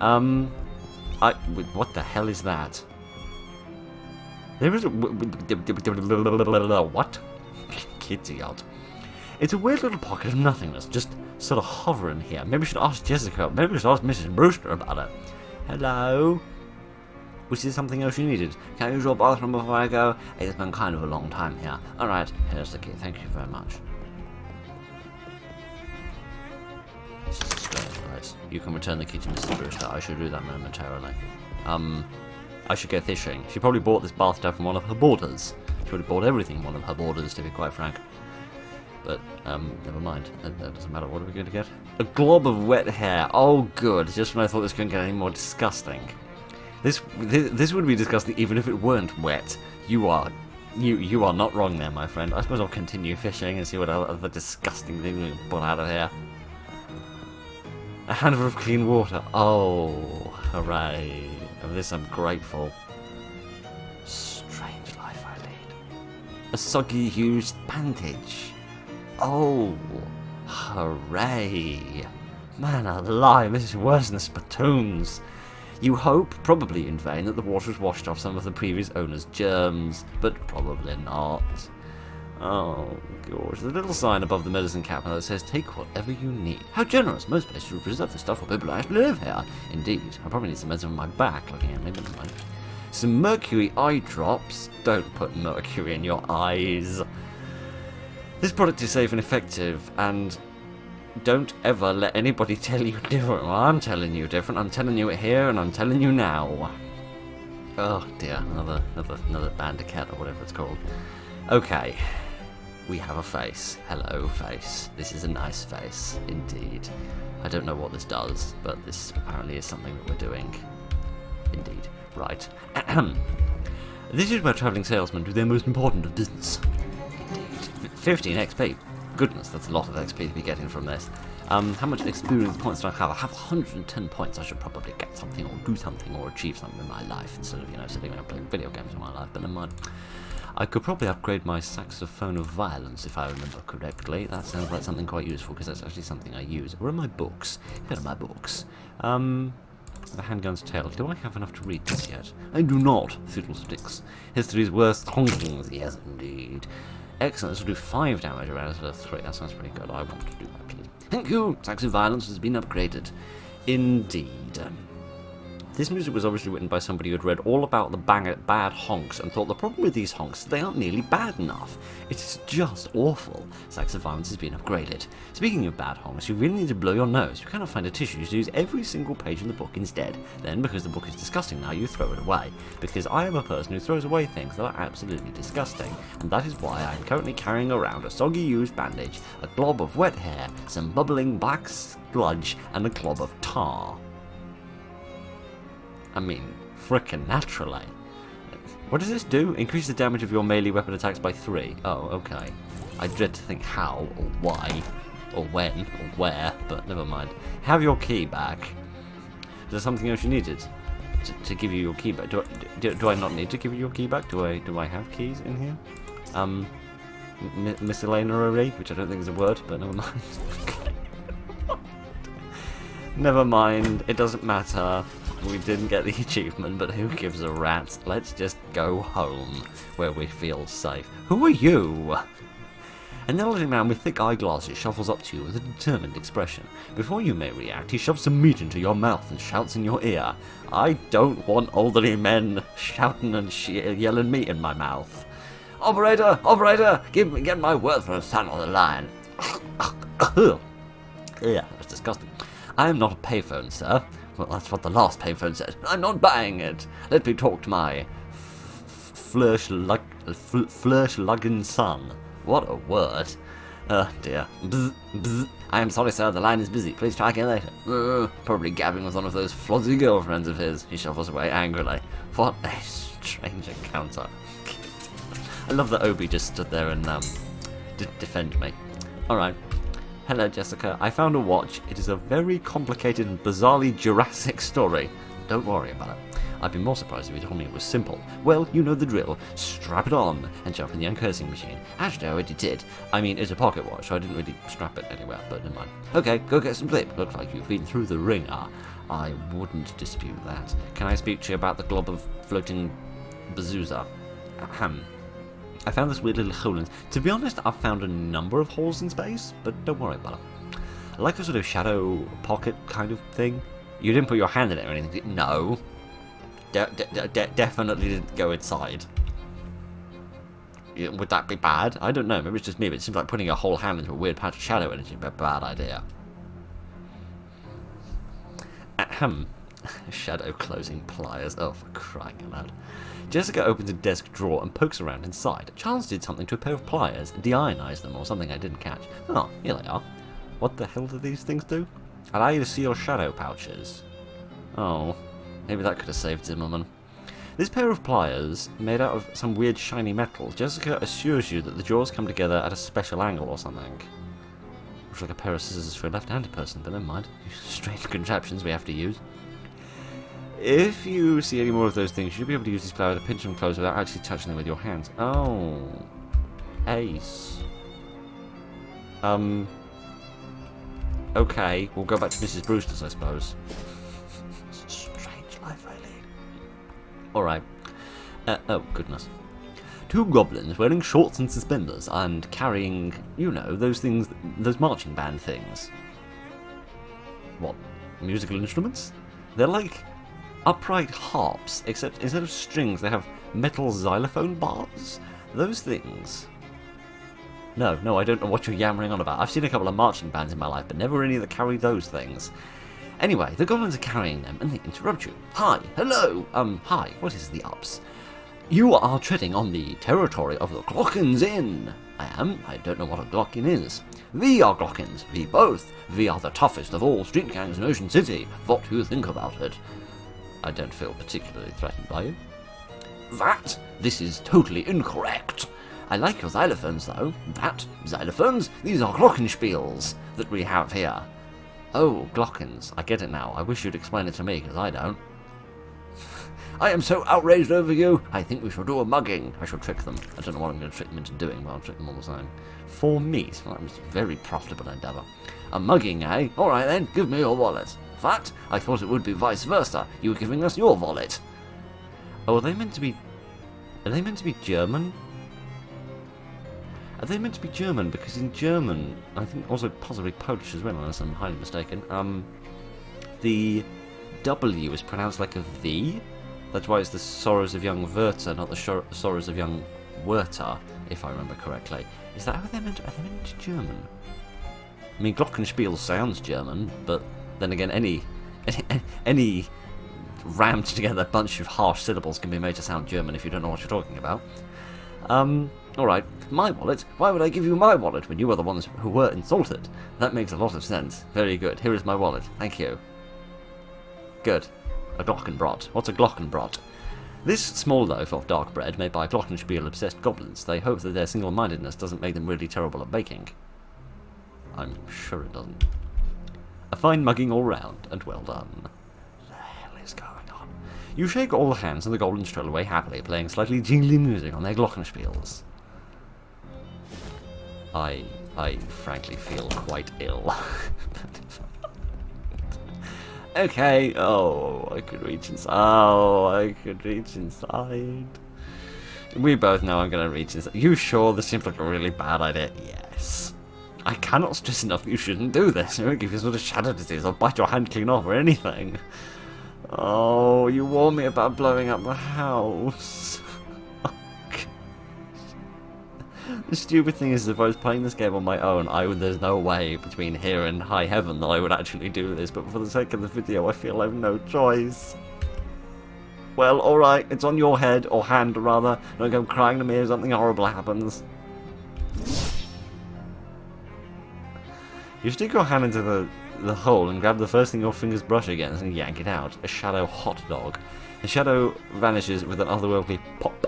What the hell is that? There is a... What? Kitty out. It's a weird little pocket of nothingness, just sort of hovering here. Maybe we should ask Jessica, maybe we should ask Mrs. Brewster about it. Hello? Was there something else you needed? Can I use your bathroom before I go? It's been kind of a long time here. Alright, here's the key. Thank you very much. This is a strange place. You can return the key to Mrs. Brewster. I should do that momentarily. I should go fishing. She probably bought this bathtub from one of her boarders. She probably bought everything from one of her boarders, to be quite frank. But, never mind. That doesn't matter. What are we going to get? A glob of wet hair. Oh, good. Just when I thought this couldn't get any more disgusting. This would be disgusting even if it weren't wet. You are not wrong there, my friend. I suppose I'll continue fishing and see what other disgusting thing we can pull out of here. A handful of clean water. Oh, hooray. Of this I'm grateful. Strange life I lead. A soggy used bandage. Oh, hooray. Man alive, this is worse than the spittoons. You hope, probably in vain, that the water has washed off some of the previous owner's germs, but probably not. Oh, gosh. There's a little sign above the medicine cabinet that says, take whatever you need. How generous. Most places would preserve the stuff for people who actually live here. Indeed. I probably need some medicine on my back, looking at me, but never mind. Some mercury eye drops. Don't put mercury in your eyes. This product is safe and effective, and don't ever let anybody tell you different. Well, I'm telling you different. I'm telling you it here, and I'm telling you now. Oh, dear. Another bandicat, or whatever it's called. Okay. We have a face. Hello, face. This is a nice face, indeed. I don't know what this does, but this apparently is something that we're doing. Indeed. Right. This is where travelling salesmen do their most important of business. Indeed. 15 XP. Goodness, that's a lot of XP to be getting from this. How much experience points do I have? I have 110 points. I should probably get something or do something or achieve something in my life instead of, sitting around playing video games in my life, but never mind. I could probably upgrade my saxophone of violence if I remember correctly. That sounds like something quite useful because that's actually something I use. Where are my books? Here are my books. The Handgun's Tale. Do I have enough to read this yet? I do not. Fiddlesticks. History's worst honkings. Yes, indeed. Excellent. This will do 5 damage around instead of 3. That sounds pretty good. I want to do that, please. Thank you. Saxo violence has been upgraded. Indeed. This music was obviously written by somebody who had read all about the bad honks and thought the problem with these honks is they aren't nearly bad enough. It is just awful. Saxo violence has been upgraded. Speaking of bad honks, you really need to blow your nose. You cannot find a tissue, so use every single page in the book instead. Then, because the book is disgusting now, you throw it away. Because I am a person who throws away things that are absolutely disgusting. And that is why I am currently carrying around a soggy used bandage, a glob of wet hair, some bubbling black sludge, and a glob of tar. I mean, frickin' naturally. What does this do? Increase the damage of your melee weapon attacks by 3. Oh, okay. I dread to think how, or why, or when, or where, but never mind. Have your key back. Is there something else you needed to give you your key back? Do I not need to give you your key back? Do I have keys in here? Miscellaneary, which I don't think is a word, but never mind. Never mind. It doesn't matter. We didn't get the achievement, but who gives a rat? Let's just go home, where we feel safe. Who are you? An elderly man with thick eyeglasses shuffles up to you with a determined expression. Before you may react, he shoves some meat into your mouth and shouts in your ear. I don't want elderly men shouting and yelling meat in my mouth. Operator! Operator! Get my worthless son on the line. Yeah, that's disgusting. I am not a payphone, sir. Well, that's what the last payphone said. I'm not buying it. Let me talk to my Flirsch-lugging son. What a word. Oh, dear. Bzz, bzz. I am sorry, sir. The line is busy. Please try again later. Probably gabbing with one of those flozzy girlfriends of his. He shuffles away angrily. What a strange encounter. I love that Obi just stood there and defend me. Alright. Hello, Jessica. I found a watch. It is a very complicated and bizarrely Jurassic story. Don't worry about it. I'd be more surprised if you told me it was simple. Well, you know the drill. Strap it on and jump in the uncursing machine. Actually, I already did. I mean, it's a pocket watch, so I didn't really strap it anywhere, but never mind. Okay, go get some sleep. Looks like you've been through the ringer. I wouldn't dispute that. Can I speak to you about the glob of floating bazooza? Ahem. I found this weird little hole in. To be honest, I've found a number of holes in space, but don't worry about it. Like a sort of shadow pocket kind of thing. You didn't put your hand in it or anything? No. Definitely didn't go inside. Would that be bad? I don't know. Maybe it's just me, but it seems like putting a whole hand into a weird patch of shadow energy would be a bad idea. Ahem. Shadow closing pliers. Oh, for crying out loud. Jessica opens a desk drawer and pokes around inside. Charles did something to a pair of pliers, deionize them, or something I didn't catch. Oh, here they are. What the hell do these things do? Allow you to see your shadow pouches. Oh, Maybe that could have saved Zimmerman. This pair of pliers, made out of some weird shiny metal, Jessica assures you that the jaws come together at a special angle or something. Looks like a pair of scissors for a left-handed person, but never mind. Strange contraptions we have to use. If you see any more of those things, you should be able to use these pliers to pinch them close without actually touching them with your hands. Oh. Ace. Okay, we'll go back to Mrs. Brewster's, I suppose. Strange life I lead. Alright. Oh, goodness. Two goblins wearing shorts and suspenders and carrying, you know, those things, those marching band things. What? Musical instruments? They're like upright harps, except instead of strings they have metal xylophone bars. Those things. No, I don't know what you're yammering on about. I've seen a couple of marching bands in my life, but never any that carry those things. Anyway, the goblins are carrying them, and they interrupt you. Hi, hello, hi, what is the ups? You are treading on the territory of the Glockens Inn. I am. I don't know what a Glocken is. We are Glockens. We both. We are the toughest of all street gangs in Ocean City. What do you think about it? I don't feel particularly threatened by you. This is totally incorrect. I like your xylophones, though. Xylophones? These are glockenspiels that we have here. Oh, Glockens. I get it now. I wish you'd explain it to me, because I don't. I am so outraged over you. I think we should do a mugging. I should trick them. I don't know what I'm going to trick them into doing, but I'll trick them all the same. For meat. Well, that was a very profitable endeavour. A mugging, eh? All right, then. Give me your wallet. Fact, I thought it would be vice versa. You were giving us your wallet. Oh, are they meant to be German? Are they meant to be German? Because in German, I think also possibly Polish as well, unless I'm highly mistaken, the W is pronounced like a V. That's why it's the Sorrows of Young Werther, not the Sorrows of Young Werther, if I remember correctly. Is that how they're meant to? Are they meant to be German? I mean, Glockenspiel sounds German, but then again, any rammed together bunch of harsh syllables can be made to sound German if you don't know what you're talking about. Alright, my wallet? Why would I give you my wallet when you were the ones who were insulted? That makes a lot of sense. Very good. Here is my wallet. Thank you. Good. A Glockenbrot. What's a Glockenbrot? This small loaf of dark bread made by Glockenspiel-obsessed goblins. They hope that their single-mindedness doesn't make them really terrible at baking. I'm sure it doesn't. A fine mugging all round, and well done. What the hell is going on? You shake all the hands and the goblins stroll away happily, playing slightly jingly music on their Glockenspiels. I frankly feel quite ill. Okay, I could reach inside. We both know I'm going to reach inside. You sure this seems like a really bad idea? Yes. I cannot stress enough that you shouldn't do this. It won't give you sort of shadow disease or bite your hand clean off or anything. Oh, you warned me about blowing up the house. The stupid thing is, if I was playing this game on my own, there's no way between here and high heaven that I would actually do this, but for the sake of the video, I feel I have no choice. Well, alright, it's on your head, or hand rather. Don't go crying to me if something horrible happens. You stick your hand into the hole and grab the first thing your fingers brush against and yank it out. A shadow hot dog. The shadow vanishes with an otherworldly pop.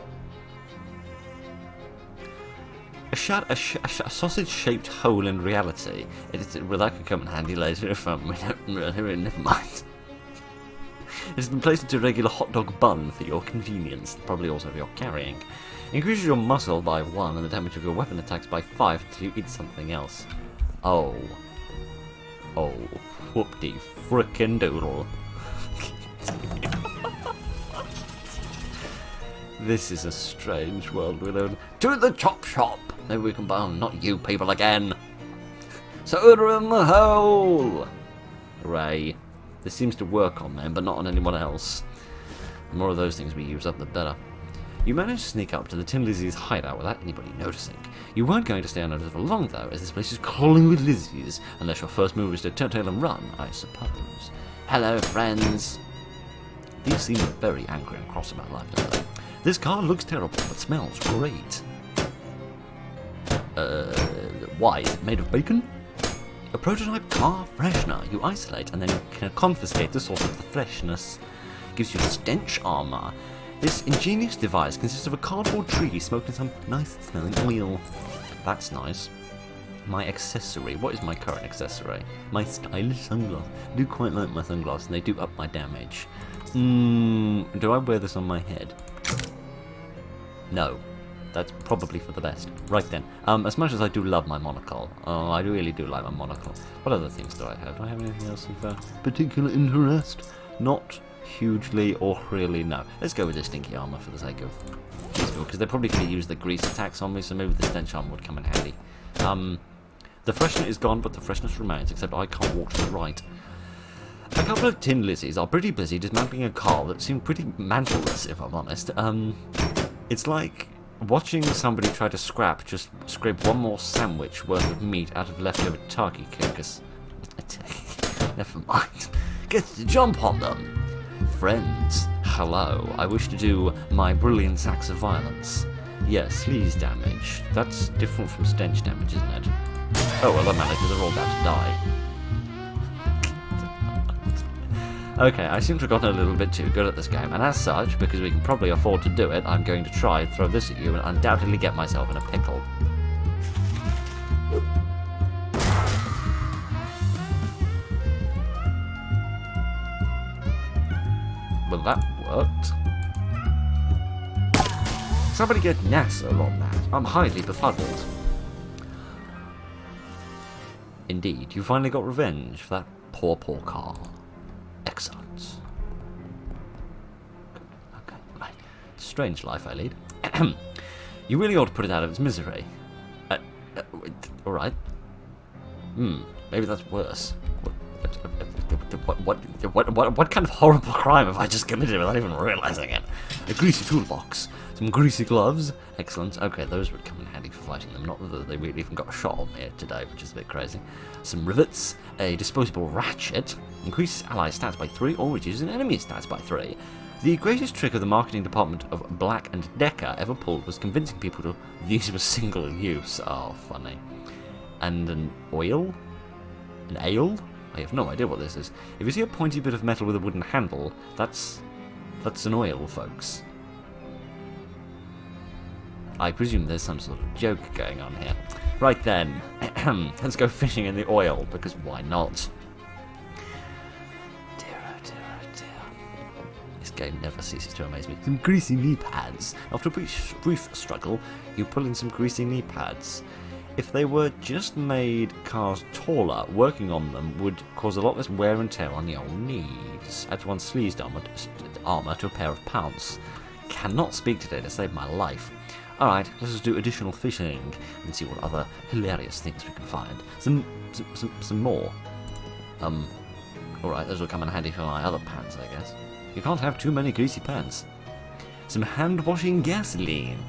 A sausage-shaped hole in reality. Well, that could come in handy later if we don't never mind. It's been placed into a regular hot dog bun for your convenience, probably also if you're carrying. Increases your muscle by 1 and the damage of your weapon attacks by 5 until you eat something else. Oh, whoop-de frickin' doodle. This is a strange world we live in. To the chop shop! Maybe we can buy not you people again. Soda in the hole! Hooray. This seems to work on them, but not on anyone else. The more of those things we use up, the better. You managed to sneak up to the Tin Lizzie's hideout without anybody noticing. You weren't going to stay unnoticed for long, though, as this place is crawling with Lizzies, unless your first move is to turn tail and run, I suppose. Hello, friends. These seem very angry and cross about life, don't they? This car looks terrible, but smells great. Why? Is it made of bacon? A prototype car freshener. You isolate, and then you can confiscate the source of the freshness. gives you stench armor. This ingenious device consists of a cardboard tree smoked in some nice smelling oil. That's nice. My accessory. What is my current accessory? My stylish sunglasses. I do quite like my sunglasses, and they do up my damage. Do I wear this on my head? No. That's probably for the best. Right then. As much as I do love my monocle. I really do like my monocle. What other things do I have? Do I have anything else of particular interest? Not hugely or really, no. Let's go with the stinky armor for the sake of useful, because they're probably going to use the grease attacks on me, so maybe the stench armor would come in handy. The freshness is gone, but the freshness remains, except I can't walk to the right. A couple of tin lizzies are pretty busy dismantling a car that seemed pretty mantleless, if I'm honest. It's like watching somebody try to scrape one more sandwich worth of meat out of leftover turkey carcass. Never mind. Get to jump on them. Friends, hello. I wish to do my brilliant acts of violence. Yes, sleaze damage. That's different from stench damage, isn't it? Oh, well, the managers are all about to die. Okay, I seem to have gotten a little bit too good at this game, and as such, because we can probably afford to do it, I'm going to try and throw this at you and undoubtedly get myself in a pickle. Well, that worked. Somebody get NASA on that. I'm highly befuddled. Indeed, you finally got revenge for that poor car. Excellent. Okay, right. Strange life I lead. You really ought to put it out of its misery. Alright. Maybe that's worse. What kind of horrible crime have I just committed without even realizing it? A greasy toolbox, some greasy gloves. Excellent. Okay, those would come in handy for fighting them. Not that they really even got a shot on me today, which is a bit crazy. Some rivets, a disposable ratchet, increases ally stats by 3 or reduces enemy stats by 3. The greatest trick of the marketing department of Black & Decker ever pulled was convincing people to these were single use. Oh, funny. And an oil? An ale? I have no idea what this is. If you see a pointy bit of metal with a wooden handle, that's an oil, folks. I presume there's some sort of joke going on here. Right then, let's go fishing in the oil, because why not? Dear, oh dear, oh dear. This game never ceases to amaze me. Some greasy knee pads. After a brief struggle, you pull in some greasy knee pads. If they were just made cars taller, working on them would cause a lot less wear and tear on the old knees. Add one sleazed armor to a pair of pants. Cannot speak today to save my life. Alright, let's just do additional fishing and see what other hilarious things we can find. Some more. Alright, those will come in handy for my other pants, I guess. You can't have too many greasy pants. Some hand-washing gasoline.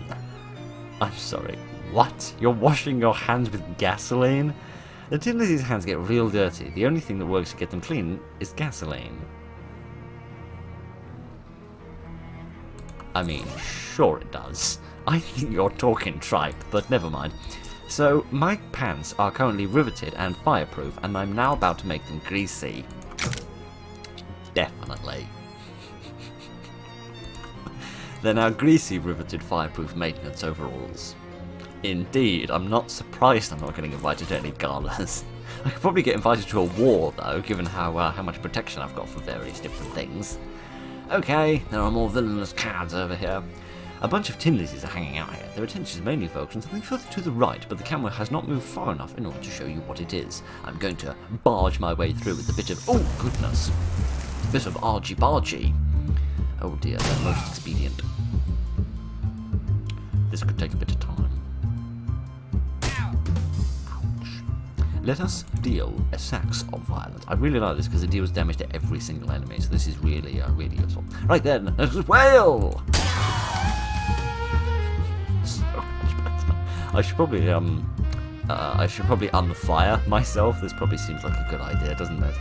I'm sorry. What? You're washing your hands with gasoline? The tin lizzy's hands get real dirty. The only thing that works to get them clean is gasoline. I mean, sure it does. I think you're talking tripe, but never mind. So, my pants are currently riveted and fireproof, and I'm now about to make them greasy. Definitely. They're now greasy, riveted, fireproof maintenance overalls. Indeed, I'm not surprised I'm not getting invited to any galas. I could probably get invited to a war, though, given how much protection I've got for various different things. Okay, there are more villainous cads over here. A bunch of tin lizzies are hanging out here. Their attention is mainly focused on something further to the right, but the camera has not moved far enough in order to show you what it is. I'm going to barge my way through with a bit of... oh, goodness. A bit of argy-bargy. Oh dear, they're most expedient. This could take a bit of time. Let us deal a sax of violence. I really like this because it deals damage to every single enemy, so this is really, really useful. Right then, let's just wail! So much better. I should probably unfire myself. This probably seems like a good idea, doesn't it?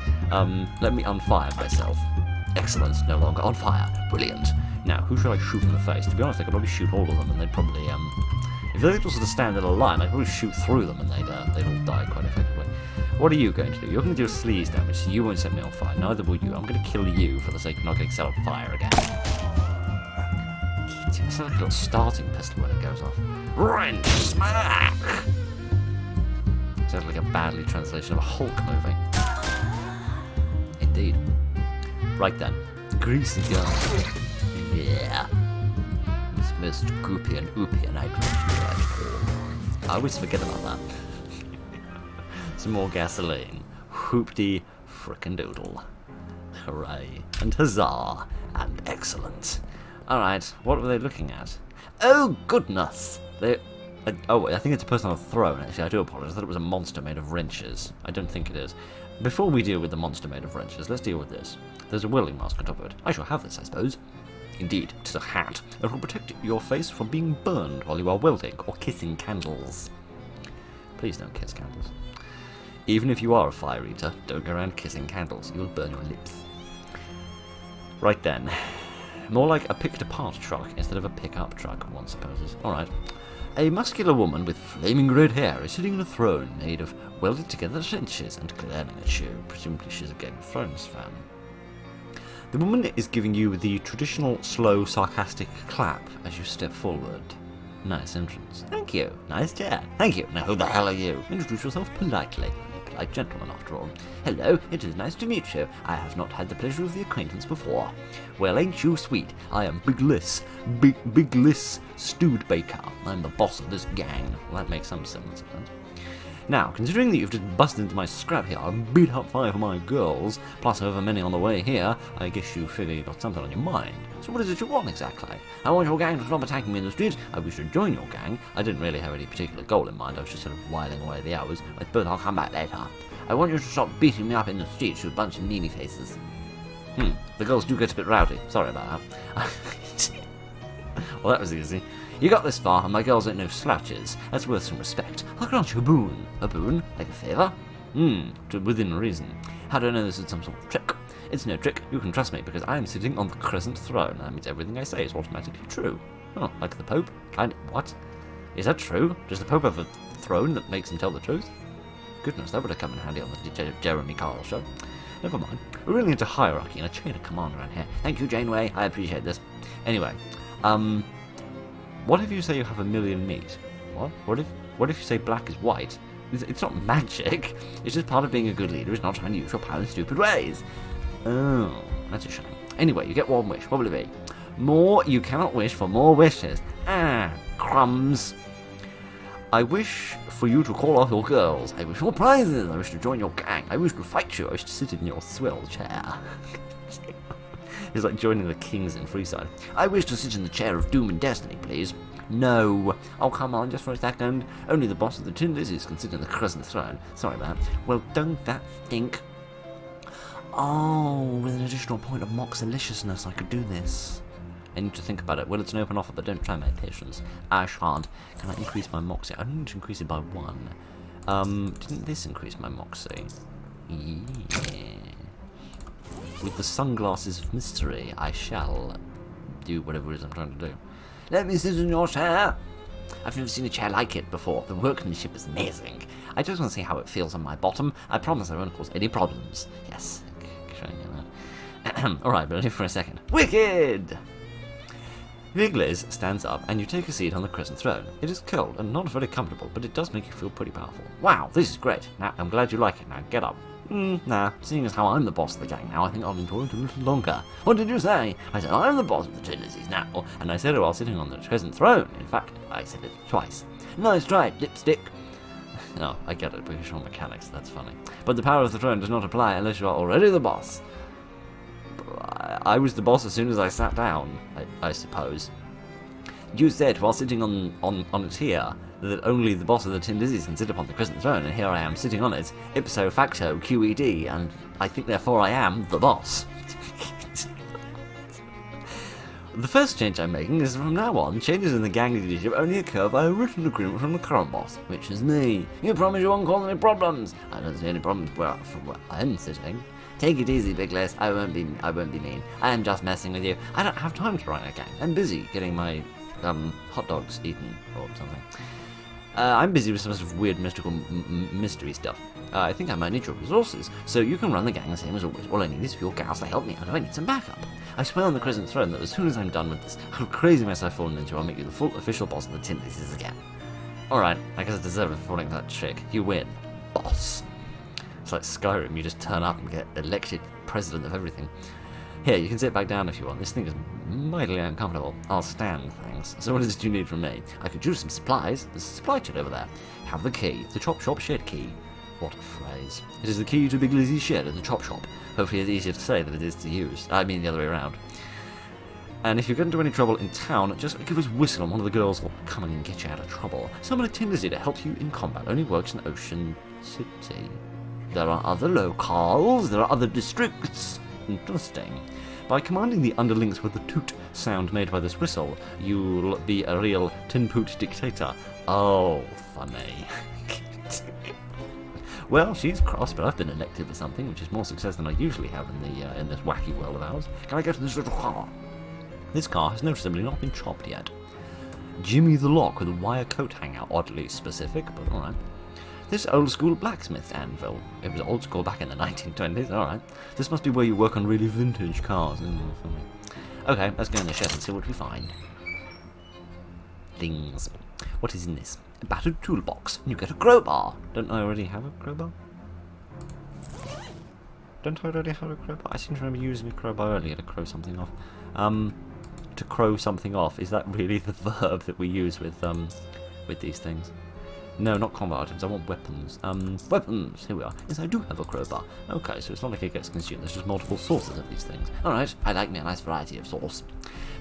Let me unfire myself. Excellent, no longer on fire. Brilliant. Now, who should I shoot in the face? To be honest, I could probably shoot all of them, and they'd probably, if they were sort of stand in a line, I'd probably shoot through them, and they'd all die quite effectively. What are you going to do? You're going to do sleaze damage, so you won't set me on fire. Neither will you. I'm going to kill you for the sake of not getting set on fire again. It's like a little starting pistol when it goes off. Wrench! Smack! Sounds like a badly translation of a Hulk movie. Indeed. Right then. Greasy gun. Yeah. It's most goopy and oopy and I always forget about that. Some more gasoline. Whoopty frickin' doodle. Hooray. And huzzah. And excellent. Alright, what were they looking at? Oh, goodness! I think it's a person on a throne, actually. I do apologize. I thought it was a monster made of wrenches. I don't think it is. Before we deal with the monster made of wrenches, let's deal with this. There's a welding mask on top of it. I shall have this, I suppose. Indeed, it is a hat. It will protect your face from being burned while you are welding or kissing candles. Please don't kiss candles. Even if you are a fire eater, don't go around kissing candles. You'll burn your lips. Right then. More like a picked-apart truck instead of a pick-up truck, one supposes. Alright. A muscular woman with flaming red hair is sitting on a throne made of welded-together wrenches and glaring at you. Presumably she's a Game of Thrones fan. The woman is giving you the traditional, slow, sarcastic clap as you step forward. Nice entrance. Thank you. Nice chair. Thank you. Now who the hell are you? Introduce yourself politely. Polite gentleman, after all. Hello, it is nice to meet you. I have not had the pleasure of the acquaintance before. Well, ain't you sweet? I am Big Liss. Big Liss Stewed Baker. I'm the boss of this gang. Well, that makes some semblance of sense. Now, considering that you've just busted into my scrapyard and beat up 5 of my girls, plus however many on the way here, I guess you figure you got something on your mind. So what is it you want exactly? I want your gang to stop attacking me in the streets. I wish to join your gang. I didn't really have any particular goal in mind. I was just sort of whiling away the hours. I suppose I'll come back later. I want you to stop beating me up in the streets with a bunch of meanie faces. The girls do get a bit rowdy. Sorry about that. Well, that was easy. You got this far, and my girls ain't no slouches. That's worth some respect. I'll grant you a boon. A boon? Like a favour? Within reason. How do I know this is some sort of trick? It's no trick. You can trust me, because I am sitting on the crescent throne. That means everything I say is automatically true. Oh, like the Pope? What? Is that true? Does the Pope have a throne that makes him tell the truth? Goodness, that would have come in handy on the Jeremy Carl show. Never mind. We're really into hierarchy and a chain of command around here. Thank you, Janeway. I appreciate this. Anyway, what if you say you have a million meat? What if you say black is white? It's not magic. It's just part of being a good leader is not trying to use your power in stupid ways. Oh, that's a shame. Anyway, you get one wish. What will it be? More, you cannot wish for more wishes. Crumbs. I wish for you to call off your girls. I wish for prizes. I wish to join your gang. I wish to fight you. I wish to sit in your swell chair. It's like joining the kings in Freeside. I wish to sit in the chair of doom and destiny, please. No. Oh, come on, just for a second. Only the boss of the Tin Lizzies can sit in the crescent throne. Sorry about that. Well, don't that stink? Oh, with an additional point of mock-deliciousness, I could do this. I need to think about it. Well, it's an open offer, but don't try my patience. I shan't. Can I increase my moxie? I need to increase it by 1. Didn't this increase my moxie? Yeah. With the sunglasses of mystery, I shall do whatever it is I'm trying to do. Let me sit in your chair. I've never seen a chair like it before. The workmanship is amazing. I just want to see how it feels on my bottom. I promise I won't cause any problems. Yes. Showing you that. Alright, but only for a second. Wicked! Big Liz stands up and you take a seat on the crescent throne. It is cold and not very comfortable, but it does make you feel pretty powerful. Wow, this is great. Now, I'm glad you like it. Now, get up. Nah, seeing as how I'm the boss of the gang now, I think I'll enjoy it a little longer. What did you say? I said I'm the boss of the Tin Lizzies now, and I said it while sitting on the crescent throne. In fact, I said it twice. Nice try, dipstick. Oh, I get it, because you're mechanics, that's funny. But the power of the throne does not apply unless you are already the boss. I was the boss as soon as I sat down, I suppose. You said, while sitting on it here, that only the boss of the Tin Lizzies can sit upon the crescent throne, and here I am sitting on it, ipso facto QED, and I think therefore I am the boss. The first change I'm making is from now on, changes in the gang leadership only occur by a written agreement from the current boss, which is me. You promise you won't cause any problems. I don't see any problems from where I'm sitting. Take it easy, Big Les. I won't be mean. I am just messing with you. I don't have time to run a gang. I'm busy getting my hot dogs eaten or something. I'm busy with some sort of weird mystical mystery stuff. I think I might need your resources, so you can run the gang the same as always. All I need is for your gals to help me out if I need some backup. I swear on the Crescent Throne that as soon as I'm done with this whole crazy mess I've fallen into, I'll make you the full official boss of the Tin Lizards again. Alright, I guess I deserve it for falling for that trick. You win. Boss. It's like Skyrim, you just turn up and get elected president of everything. Here, you can sit back down if you want. This thing is mightily uncomfortable. I'll stand, thanks. So what is it you need from me? I could use some supplies. There's a supply shed over there. Have the key. The chop shop shed key. What a phrase. It is the key to Big Lizzie's shed at the chop shop. Hopefully it's easier to say than it is to use. I mean the other way around. And if you get into any trouble in town, just give us a whistle and one of the girls will come and get you out of trouble. Summon a Tin Lizard to help you in combat. Only works in Ocean City. There are other locales. There are other districts. Interesting. By commanding the underlings with the toot sound made by this whistle, you'll be a real tin poot dictator. Oh, funny. Well, she's cross, but I've been elected for something, which is more success than I usually have in this wacky world of ours. Can I go to this little car? This car has noticeably not been chopped yet. Jimmy the Lock with a wire coat hanger, oddly specific, but alright. This old-school blacksmith anvil. It was old school back in the 1920s, alright. This must be where you work on really vintage cars. Okay, let's go in the shed and see what we find. Things. What is in this? A battered toolbox. You get a crowbar. Don't I already have a crowbar? Don't I already have a crowbar? I seem to remember using a crowbar earlier to crow something off. To crow something off. Is that really the verb that we use with these things? No, not combat items. I want weapons. Weapons. Here we are. Yes, I do have a crowbar. Okay, so it's not like it gets consumed. There's just multiple sources of these things. Alright, I like me a nice variety of sauce.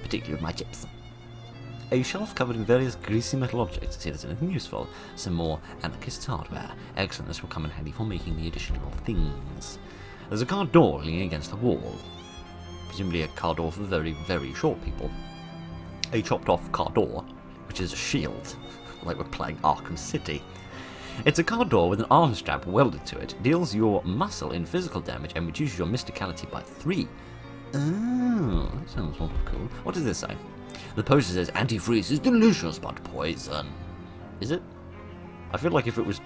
Particularly with my chips. A shelf covered in various greasy metal objects. See if there's anything useful. Some more anarchist hardware. Excellent, this will come in handy for making the additional things. There's a car door leaning against the wall. Presumably a car door for very, very short people. A chopped off car door, which is a shield. Like we're playing Arkham City. It's a car door with an arm strap welded to it. Deals your muscle in physical damage and reduces your mysticality by 3. Oh, that sounds sort of cool. What does this say? The poster says antifreeze is delicious but poison. Is it? I feel like if it was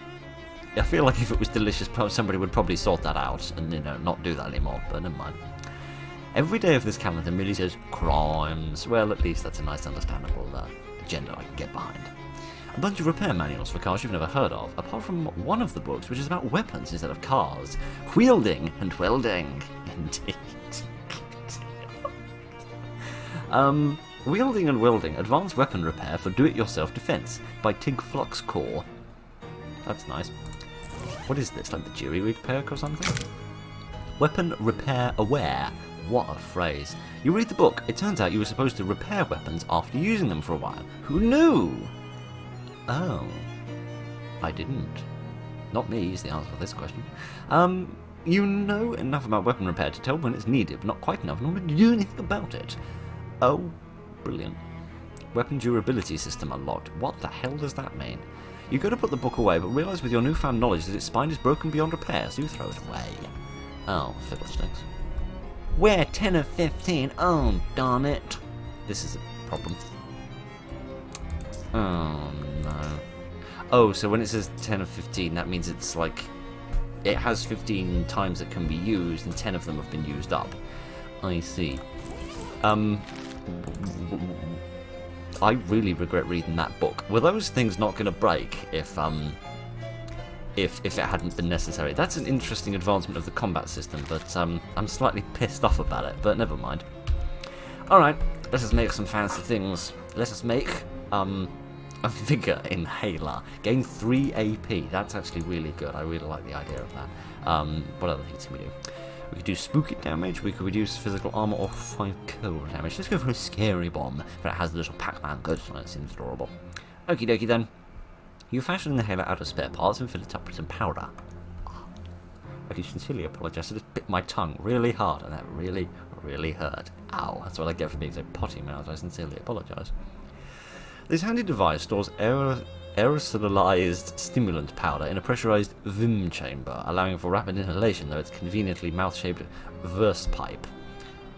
delicious, somebody would probably sort that out and, you know, not do that anymore, but never mind. Every day of this calendar merely says crimes. Well, at least that's a nice understandable agenda I can get behind. A bunch of repair manuals for cars you've never heard of, apart from one of the books which is about weapons instead of cars. Wielding and welding. Indeed. Wielding and Welding, Advanced Weapon Repair for Do-It-Yourself Defense by Tig Flux Core. That's nice. What is this, like the jury rig perk or something? Weapon Repair Aware. What a phrase. You read the book, it turns out you were supposed to repair weapons after using them for a while. Who knew? Oh. I didn't. Not me is the answer to this question. You know enough about weapon repair to tell when it's needed, but not quite enough in order to do anything about it. Oh. Brilliant. Weapon durability system unlocked. What the hell does that mean? You go to put the book away, but realise with your newfound knowledge that its spine is broken beyond repair, so you throw it away. Oh, fiddlesticks. We're 10 of 15. Oh, darn it. This is a problem. Oh, no. Oh, so when it says 10 of 15, that means it's like... It has 15 times that can be used, and 10 of them have been used up. I see. I really regret reading that book. Were those things not going to break if it hadn't been necessary? That's an interesting advancement of the combat system, but I'm slightly pissed off about it, but never mind. Alright, let us make some fancy things. Let us make a Vigor Inhaler. Gain 3 AP. That's actually really good. I really like the idea of that. What other things can we do? We could do spooky damage, we could reduce physical armor or 5 cold damage. Let's go for a scary bomb, but it has a little Pac-Man ghost on it, seems adorable. Okie dokie then. You fashion an inhaler out of spare parts and fill it up with some powder. I do sincerely apologise, I just bit my tongue really hard and that really, really hurt. Ow, that's what I get for being so potty mouthed. I sincerely apologise. This handy device stores aerosolized stimulant powder in a pressurized Vim chamber, allowing for rapid inhalation, though it's conveniently mouth-shaped verse pipe.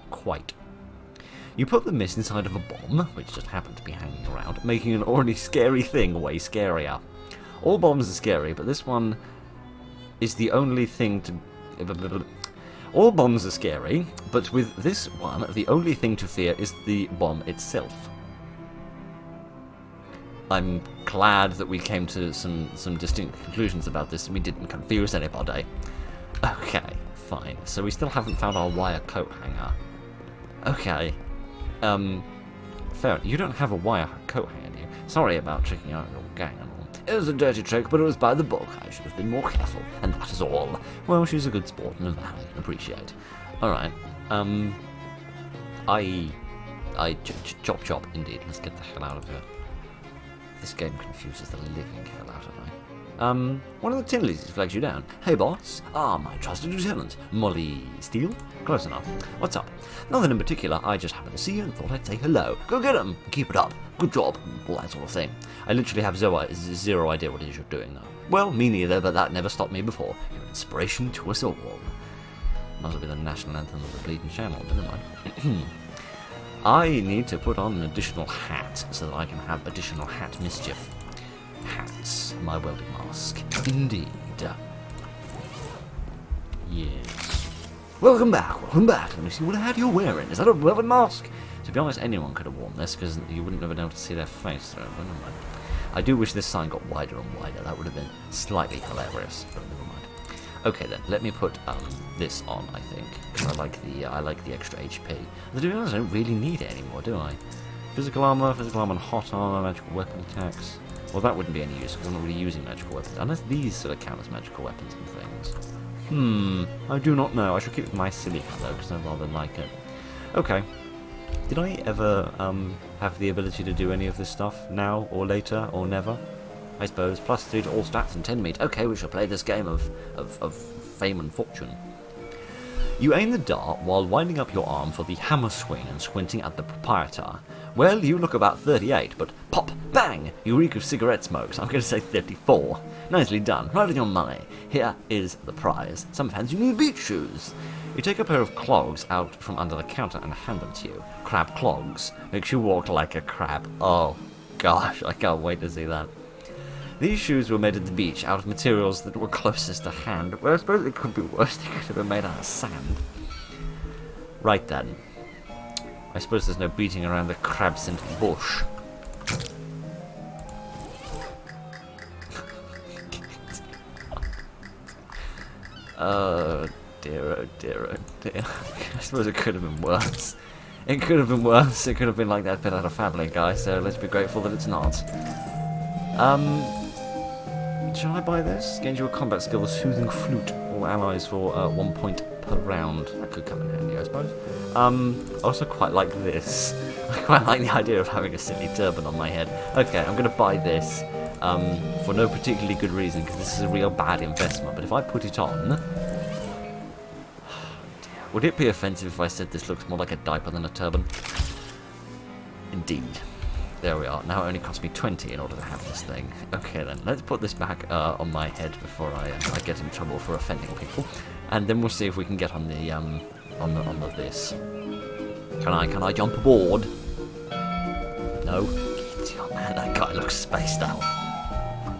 Quite. You put the mist inside of a bomb, which just happened to be hanging around, making an already scary thing way scarier. All bombs are scary, but this one is the only thing to... All bombs are scary, but with this one, the only thing to fear is the bomb itself. I'm glad that we came to some distinct conclusions about this and we didn't confuse anybody. Okay, fine. So we still haven't found our wire coat hanger. Okay. Fair. You don't have a wire coat hanger, do you? Sorry about tricking out your gang and all. It was a dirty trick, but it was by the book. I should have been more careful, and that is all. Well, she's a good sport and I appreciate. Alright. Chop, indeed. Let's get the hell out of here. This game confuses the living hell out of me. One of the tin ladies flags you down. Hey, boss. Ah, my trusted lieutenant. Molly Steele? Close enough. What's up? Nothing in particular. I just happened to see you and thought I'd say hello. Go get him. Keep it up. Good job. All that sort of thing. I literally have zero idea what it is you're doing, though. Well, me neither, but that never stopped me before. You're an inspiration to us all. Might as well be the national anthem of the Bleeding Channel, never mind. I need to put on an additional hat so that I can have additional hat mischief. Hats. My welding mask. Indeed. Yes. Welcome back, welcome back. Let me see what hat you're wearing. Is that a welding mask? To be honest, anyone could have worn this because you wouldn't have been able to see their face through it. Never mind. I do wish this sign got wider and wider. That would have been slightly hilarious, but never mind. Okay then, let me put this on, I think, because I like the extra HP. But to be honest, I don't really need it anymore, do I? Physical armor and hot armor, magical weapon attacks. Well, that wouldn't be any use because I'm not really using magical weapons, unless these sort of count as magical weapons and things. I do not know. I should keep it with my silly hat though, because I rather like it. Okay. Did I ever have the ability to do any of this stuff now or later or never? I suppose. +3 to all stats and 10 meat. Okay, we shall play this game of fame and fortune. You aim the dart while winding up your arm for the hammer swing and squinting at the proprietor. Well, you look about 38, but pop, bang, you reek of cigarette smoke, so I'm going to say 34. Nicely done. Right on your money. Here is the prize. Some fancy new beach shoes. You take a pair of clogs out from under the counter and hand them to you. Crab clogs. Makes you walk like a crab. Oh, gosh, I can't wait to see that. These shoes were made at the beach out of materials that were closest to hand. Well, I suppose it could be worse. They could have been made out of sand. Right then. I suppose there's no beating around the crab-scented bush. Oh dear, oh dear, oh dear. I suppose it could have been worse. It could have been worse. It could have been like that bit out of Family Guy, so let's be grateful that it's not. Shall I buy this? Gains you a combat skill, the Soothing Flute. All allies for 1 point per round. That could come in handy, I suppose. I also quite like this. I quite like the idea of having a silly turban on my head. Okay, I'm going to buy this for no particularly good reason, because this is a real bad investment. But if I put it on... Would it be offensive if I said this looks more like a diaper than a turban? Indeed. There we are. Now it only cost me 20 in order to have this thing. Okay then, let's put this back on my head before I get in trouble for offending people, and then we'll see if we can get on the on the this. Can I jump aboard? No. Oh man, that guy looks spaced out.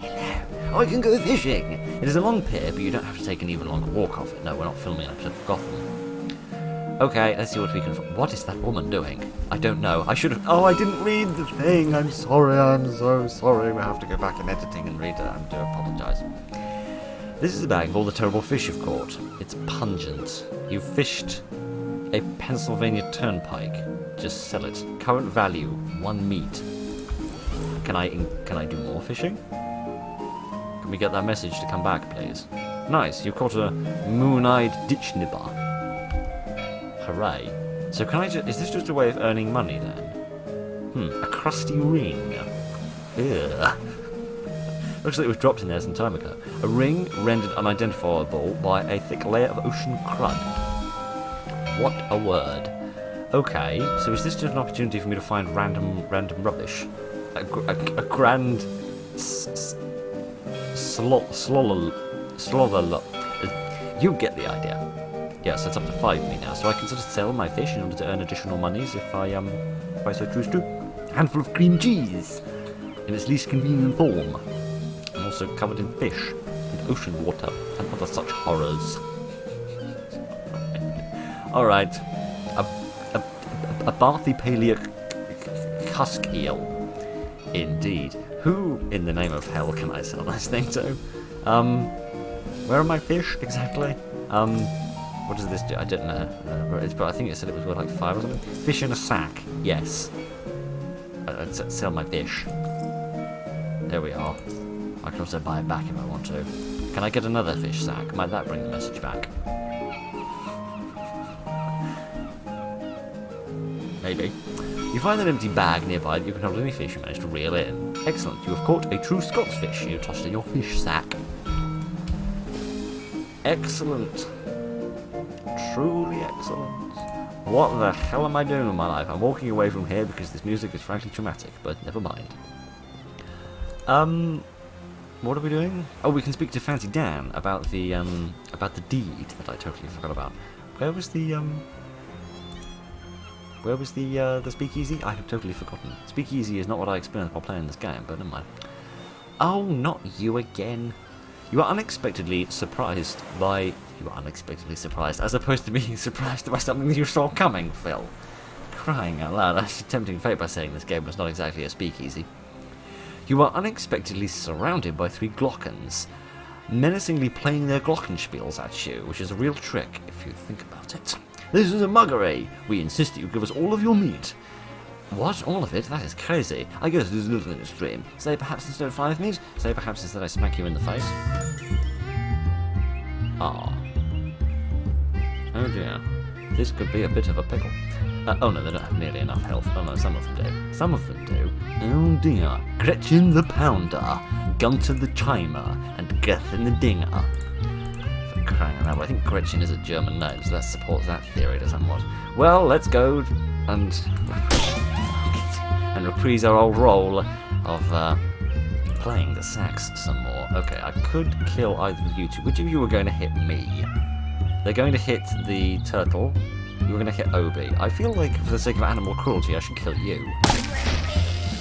Hello. Oh, I can go fishing. It is a long pier, but you don't have to take an even longer walk off it. No, we're not filming an episode of Gotham. Okay, let's see what we can... What is that woman doing? I don't know. I should have... Oh, I didn't read the thing. I'm sorry. I'm so sorry. We'll have to go back in editing and read it. I do apologise. This is a bag of all the terrible fish you've caught. It's pungent. You've fished a Pennsylvania turnpike. Just sell it. Current value, 1 meat. Can I do more fishing? Can we get that message to come back, please? Nice. You caught a moon-eyed ditch nibber. Hooray. So can I just... Is this just a way of earning money then? A crusty ring. Ugh. Looks like it was dropped in there some time ago. A ring rendered unidentifiable by a thick layer of ocean crud. What a word. Okay, so is this just an opportunity for me to find random rubbish? A grand... You get the idea. Yeah, so it's up to 5 meat now, so I can sort of sell my fish in order to earn additional monies if I so choose to. A handful of cream cheese in its least convenient form. also covered in fish, and ocean water, and other such horrors. Alright. A Barthipalic cusk eel. Indeed. Who in the name of hell can I sell this thing to? Where are my fish exactly? What does this do? I don't know. But I think it said it was worth like 5 or something. Fish in a sack. Yes. I'd sell my fish. There we are. I can also buy it back if I want to. Can I get another fish sack? Might that bring the message back? Maybe. You find an empty bag nearby that you can hold any fish you manage to reel in. Excellent. You have caught a true Scots fish. You tossed in your fish sack. Excellent. Truly excellent. What the hell am I doing with my life? I'm walking away from here because this music is frankly traumatic, but never mind. What are we doing? Oh, we can speak to Fancy Dan about the deed that I totally forgot about. Where was the speakeasy? I have totally forgotten. Speakeasy is not what I experienced while playing this game, but never mind. Oh, not you again. You are unexpectedly surprised by... You are unexpectedly surprised, as opposed to being surprised by something you saw coming, Phil. Crying out loud, I was tempting fate by saying this game was not exactly a speakeasy. You are unexpectedly surrounded by 3 Glockens, menacingly playing their glockenspiels at you, which is a real trick, if you think about it. This is a muggery! We insist that you give us all of your meat. What? All of it? That is crazy. I guess this is a little extreme. Say perhaps instead of 5 meat? Say perhaps instead I smack you in the face? Ah. Oh dear. This could be a bit of a pickle. Oh no, they don't have nearly enough health. Oh no, some of them do. Some of them do. Oh dear. Gretchen the Pounder, Gunter the Chimer, and Gethin the Dinger. For crying out loud. I think Gretchen is a German name, so that supports that theory to somewhat. Well, let's go and reprise our old role of playing the sax some more. Okay, I could kill either of you two. Which of you are going to hit me? They're going to hit the turtle. You're going to hit Obi. I feel like, for the sake of animal cruelty, I should kill you.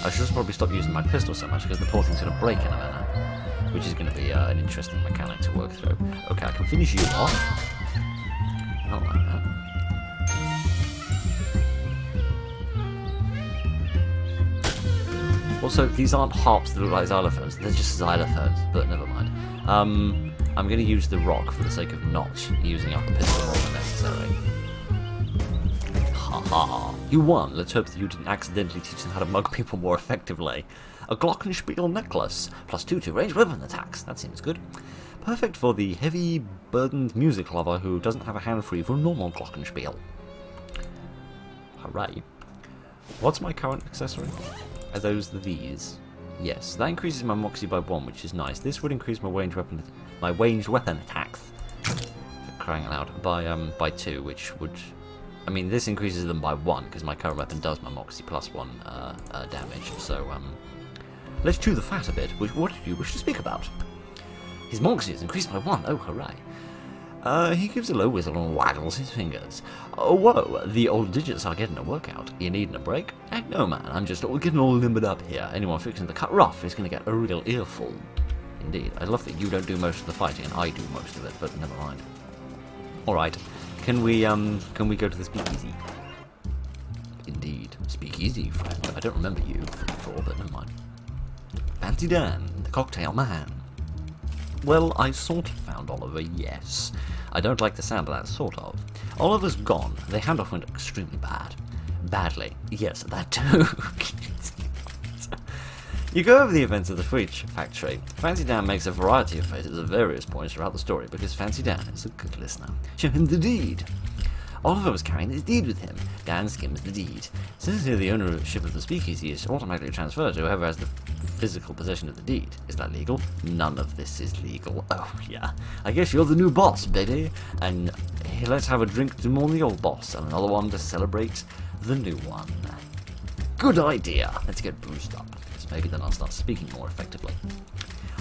I should probably stop using my pistol so much, because the poor thing's going to break in a minute. Which is going to be an interesting mechanic to work through. Okay, I can finish you off. I don't like that. Also, these aren't harps that look like xylophones, they're just xylophones, but never mind. I'm going to use the rock for the sake of not using up the pistol more than necessary. Haha, you won. Let's hope that you didn't accidentally teach them how to mug people more effectively. A glockenspiel necklace, +2 to ranged weapon attacks. That seems good. Perfect for the heavy, burdened music lover who doesn't have a hand free for a normal glockenspiel. Hooray. What's my current accessory? Are those these? Yes, that increases my moxie by 1, which is nice. This would increase my ranged weapon attacks. For crying out loud, by 2, which would... I mean, this increases them by 1, because my current weapon does my moxie +1 damage, so, let's chew the fat a bit. What do you wish to speak about? His moxie is increased by 1, oh hooray. He gives a low whistle and waggles his fingers. Oh, whoa, the old digits are getting a workout. You needing a break? Heck no, man, I'm just getting all limbered up here. Anyone fixing to cut rough is going to get a real earful. Indeed, I love that you don't do most of the fighting and I do most of it, but never mind. Alright, can we go to the speakeasy? Indeed, speakeasy, friend. I don't remember you from before, but never mind. Fancy Dan, the cocktail man. Well, I sort of found Oliver, yes. I don't like the sound of that, sort of. Oliver's gone. The handoff went extremely bad. Badly. Yes, that too. You go over the events of the Fridge Factory. Fancy Dan makes a variety of faces at various points throughout the story because Fancy Dan is a good listener. Show him the deed. Oliver was carrying his deed with him. Dan skims the deed. Since the ownership of the speakeasy is automatically transferred to whoever has the physical possession of the deed. Is that legal? None of this is legal. Oh, yeah. I guess you're the new boss, baby. And here, let's have a drink to mourn the old boss and another one to celebrate the new one. Good idea. Let's get boozed up. So maybe then I'll start speaking more effectively.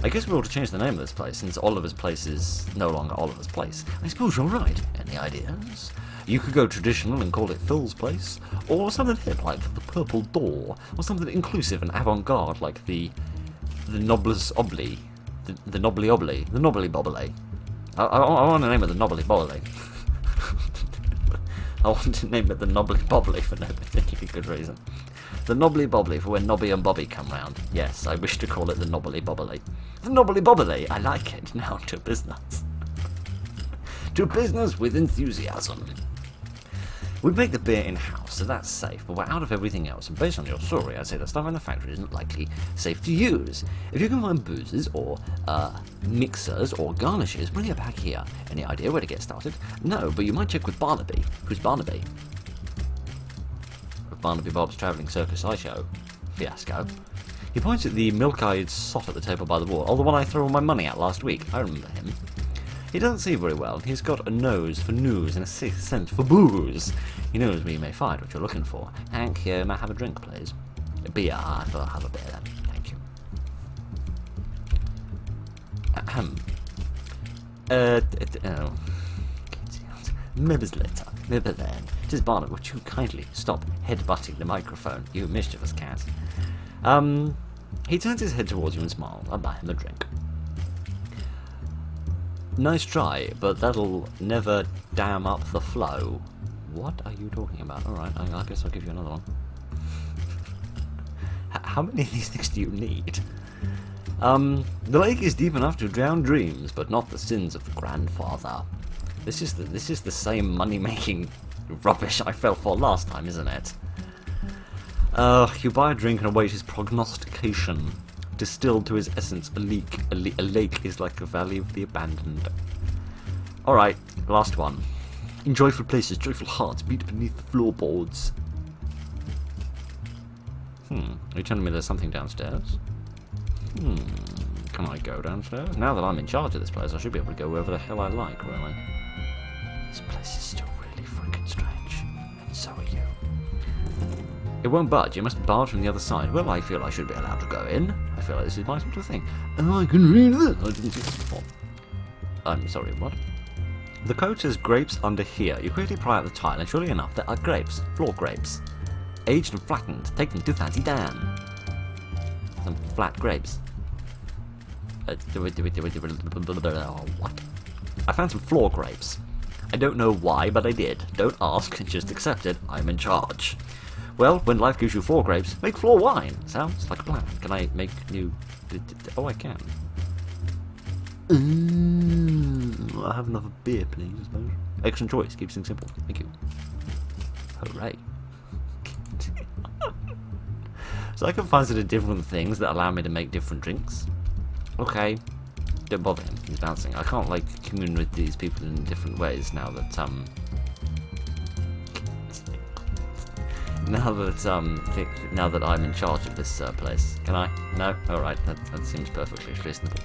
I guess we ought to change the name of this place, since Oliver's Place is no longer Oliver's Place. I suppose you're right. Any ideas? You could go traditional and call it Phil's Place, or something hip like the Purple Door, or something inclusive and avant-garde like the Noblesse Obli. The knobbly obbly. The knobbly bobbly. I want to name it the knobbly bobbly. I want to name it the knobbly bobbly for no particularly good reason. The knobbly bobbly for when Nobby and Bobby come round. Yes, I wish to call it the knobbly bobbly. The knobbly bobbly. I like it. Now to business. To business with enthusiasm. We make the beer in-house, so that's safe, but we're out of everything else, and based on your story, I'd say the stuff in the factory isn't likely safe to use. If you can find boozes, or mixers, or garnishes, bring it back here. Any idea where to get started? No, but you might check with Barnaby. Who's Barnaby? Of Barnaby Bob's Travelling Circus Sideshow fiasco. He points at the milk-eyed sot at the table by the wall. Oh, the one I threw all my money at last week. I remember him. He doesn't see very well. He's got a nose for news and a sixth sense for booze. He knows where you may find what you're looking for. Hank, may I have a drink, please? A beer. I thought I'll have a beer then. Thank you. Ahem. Maybe then. Tis Barnard, would you kindly stop headbutting the microphone, you mischievous cat? He turns his head towards you and smiles. I'll buy him a drink. Nice try, but that'll never dam up the flow. What are you talking about? Alright, I guess I'll give you another one. How many of these things do you need? The lake is deep enough to drown dreams, but not the sins of the grandfather. This is the same money-making rubbish I fell for last time, isn't it? You buy a drink and await his prognostication. Distilled to his essence, a lake is like a valley of the abandoned. Alright, last one. In joyful places, joyful hearts beat beneath the floorboards. Are you telling me there's something downstairs? Can I go downstairs? Now that I'm in charge of this place, I should be able to go wherever the hell I like, really. This place is still really freaking strange. And so are you. It won't budge, you must barge from the other side. Well, I feel I should be allowed to go in. I feel like this is my sort of thing. Oh, I can read this. I didn't see this before. I'm sorry, what? The code says grapes under here. You quickly pry out the tile, and surely enough, there are grapes. Floor grapes. Aged and flattened. Take them to Fancy Dan. Some flat grapes. What? I found some floor grapes. I don't know why, but I did. Don't ask, just accept it. I'm in charge. Well, when life gives you 4 grapes, make floor wine. Sounds like a plan. Can I make new... Oh, I can. I have another beer, please, I suppose. Excellent choice. Keeps things simple. Thank you. Hooray. So I can find sort of different things that allow me to make different drinks. Okay. Don't bother him. He's bouncing. I can't, like, commune with these people in different ways now that, Now that I'm in charge of this place. Can I? No? Alright, that seems perfectly reasonable.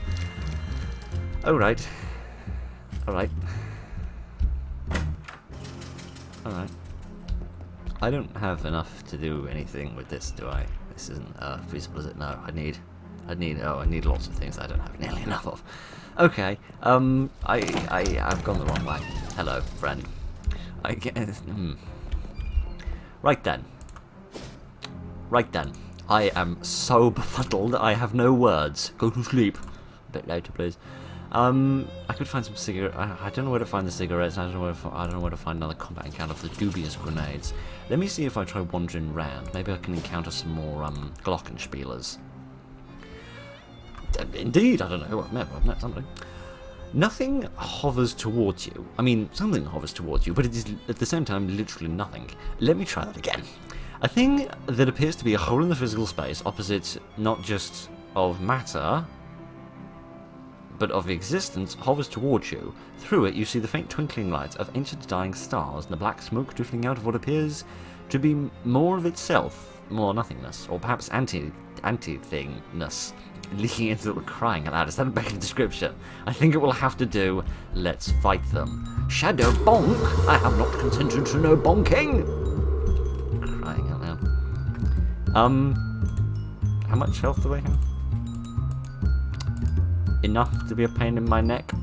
Alright. Alright. Alright. I don't have enough to do anything with this, do I? This isn't feasible, is it? No, I need lots of things I don't have nearly enough of. Okay, I've gone the wrong way. Hello, friend. Right then. I am so befuddled I have no words. Go to sleep. A bit later, please. I could find some cigarettes. I don't know where to find the cigarettes. I don't know where to find another combat encounter for the dubious grenades. Let me see if I try wandering round. Maybe I can encounter some more glockenspielers. Indeed, I don't know. I've met somebody. Nothing hovers towards you. I mean, something hovers towards you, but it is at the same time literally nothing. Let me try that again. A thing that appears to be a hole in the physical space opposite not just of matter, but of existence, hovers towards you. Through it, you see the faint twinkling lights of ancient dying stars and the black smoke drifting out of what appears to be more of itself, more nothingness, or perhaps anti-thingness. Leaking into the crying aloud. Is that a better description? I think it will have to do. Let's fight them. Shadow bonk! I have not consented to no bonking! Crying out loud. How much health do they have? Enough to be a pain in my neck.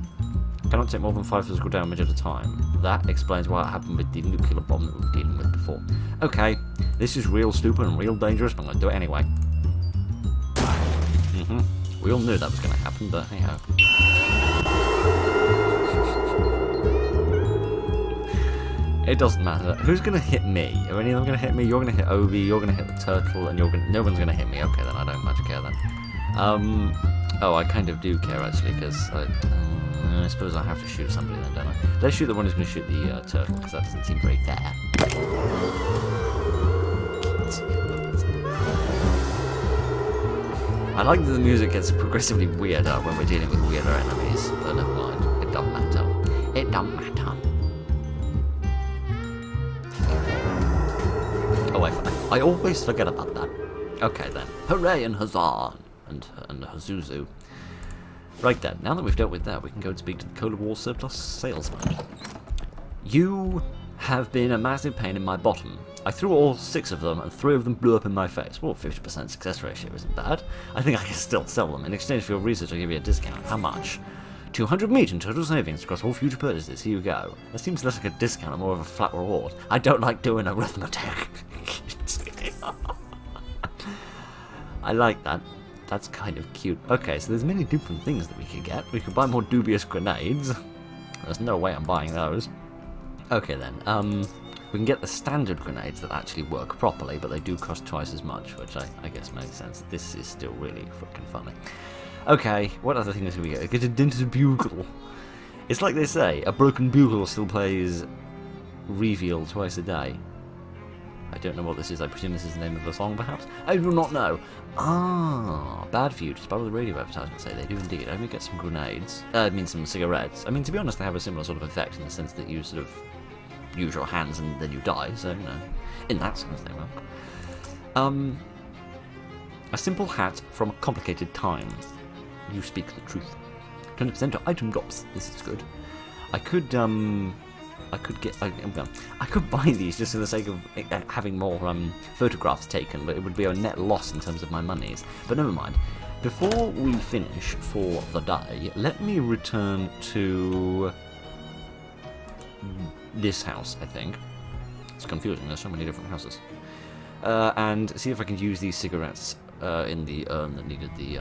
Cannot take more than 5 physical damage at a time. That explains what happened with the nuclear bomb that we were dealing with before. Okay, this is real stupid and real dangerous, but I'm going to do it anyway. We all knew that was going to happen, but hey ho. It doesn't matter. Who's going to hit me? Are any of them going to hit me? You're going to hit Obi, you're going to hit the turtle, and no one's going to hit me. Okay, then I don't much care then. Oh, I kind of do care actually, because I suppose I have to shoot somebody then, don't I? Let's shoot the one who's going to shoot the turtle, because that doesn't seem very fair. I like that the music gets progressively weirder when we're dealing with weirder enemies, but never mind. It doesn't matter. It doesn't matter. Oh, I always forget about that. Okay then. Hooray and huzzah! And Hazuzu. Right then, now that we've dealt with that, we can go and speak to the Cola War surplus salesman. You have been a massive pain in my bottom. I threw all 6 of them, and 3 of them blew up in my face. Well, 50% success ratio isn't bad. I think I can still sell them. In exchange for your research, I'll give you a discount. How much? 200 meat and total savings across all future purchases. Here you go. That seems less like a discount and more of a flat reward. I don't like doing arithmetic. I like that. That's kind of cute. Okay, so there's many different things that we could get. We could buy more dubious grenades. There's no way I'm buying those. Okay then, we can get the standard grenades that actually work properly, but they do cost twice as much, which I guess makes sense. This is still really freaking funny. Okay, what other things can we get? Get a dented bugle. It's like they say, a broken bugle still plays Reveal twice a day. I don't know what this is. I presume this is the name of a song, perhaps? I do not know. Ah, bad for you. Just follow the radio advertisement say they do indeed. I may get some grenades. Some cigarettes. I mean, to be honest, they have a similar sort of effect in the sense that you sort of use your hands and then you die. So, you know, in that sense they work. A simple hat from a complicated time. You speak the truth. 20% to item drops. This is good. I could buy these just for the sake of having more photographs taken, but it would be a net loss in terms of my monies. But never mind. Before we finish for the day, let me return to this house, I think. It's confusing, there's so many different houses. And see if I can use these cigarettes in the urn that needed the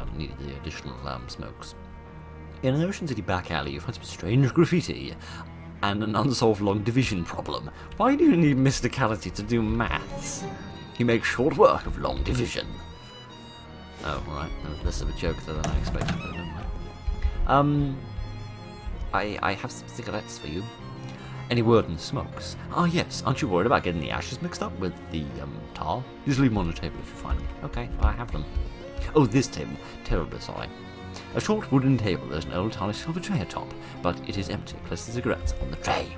additional smokes. In an Ocean City back alley, you find some strange graffiti and an unsolved long division problem. Why do you need mysticality to do maths? You make short work of long division. Oh, right. That was less of a joke than I expected, but never mind. I have some cigarettes for you. Any word on the smokes? Ah, yes. Aren't you worried about getting the ashes mixed up with the tar? Just leave them on the table if you find them. Okay, I have them. Oh, this table. Terribly sorry. A short wooden table. There's an old tarnished silver tray atop, but it is empty. Place the cigarettes on the tray.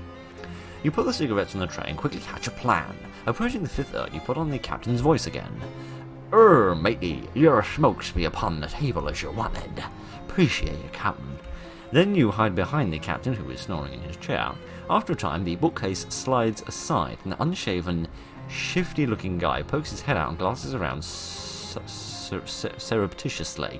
You put the cigarettes on the tray and quickly hatch a plan. Approaching the 5th urn, you put on the captain's voice again. Matey, your smokes be upon the table as you wanted. Appreciate it, Captain. Then you hide behind the captain, who is snoring in his chair. After a time, the bookcase slides aside, and the unshaven, shifty-looking guy pokes his head out and glances around surreptitiously.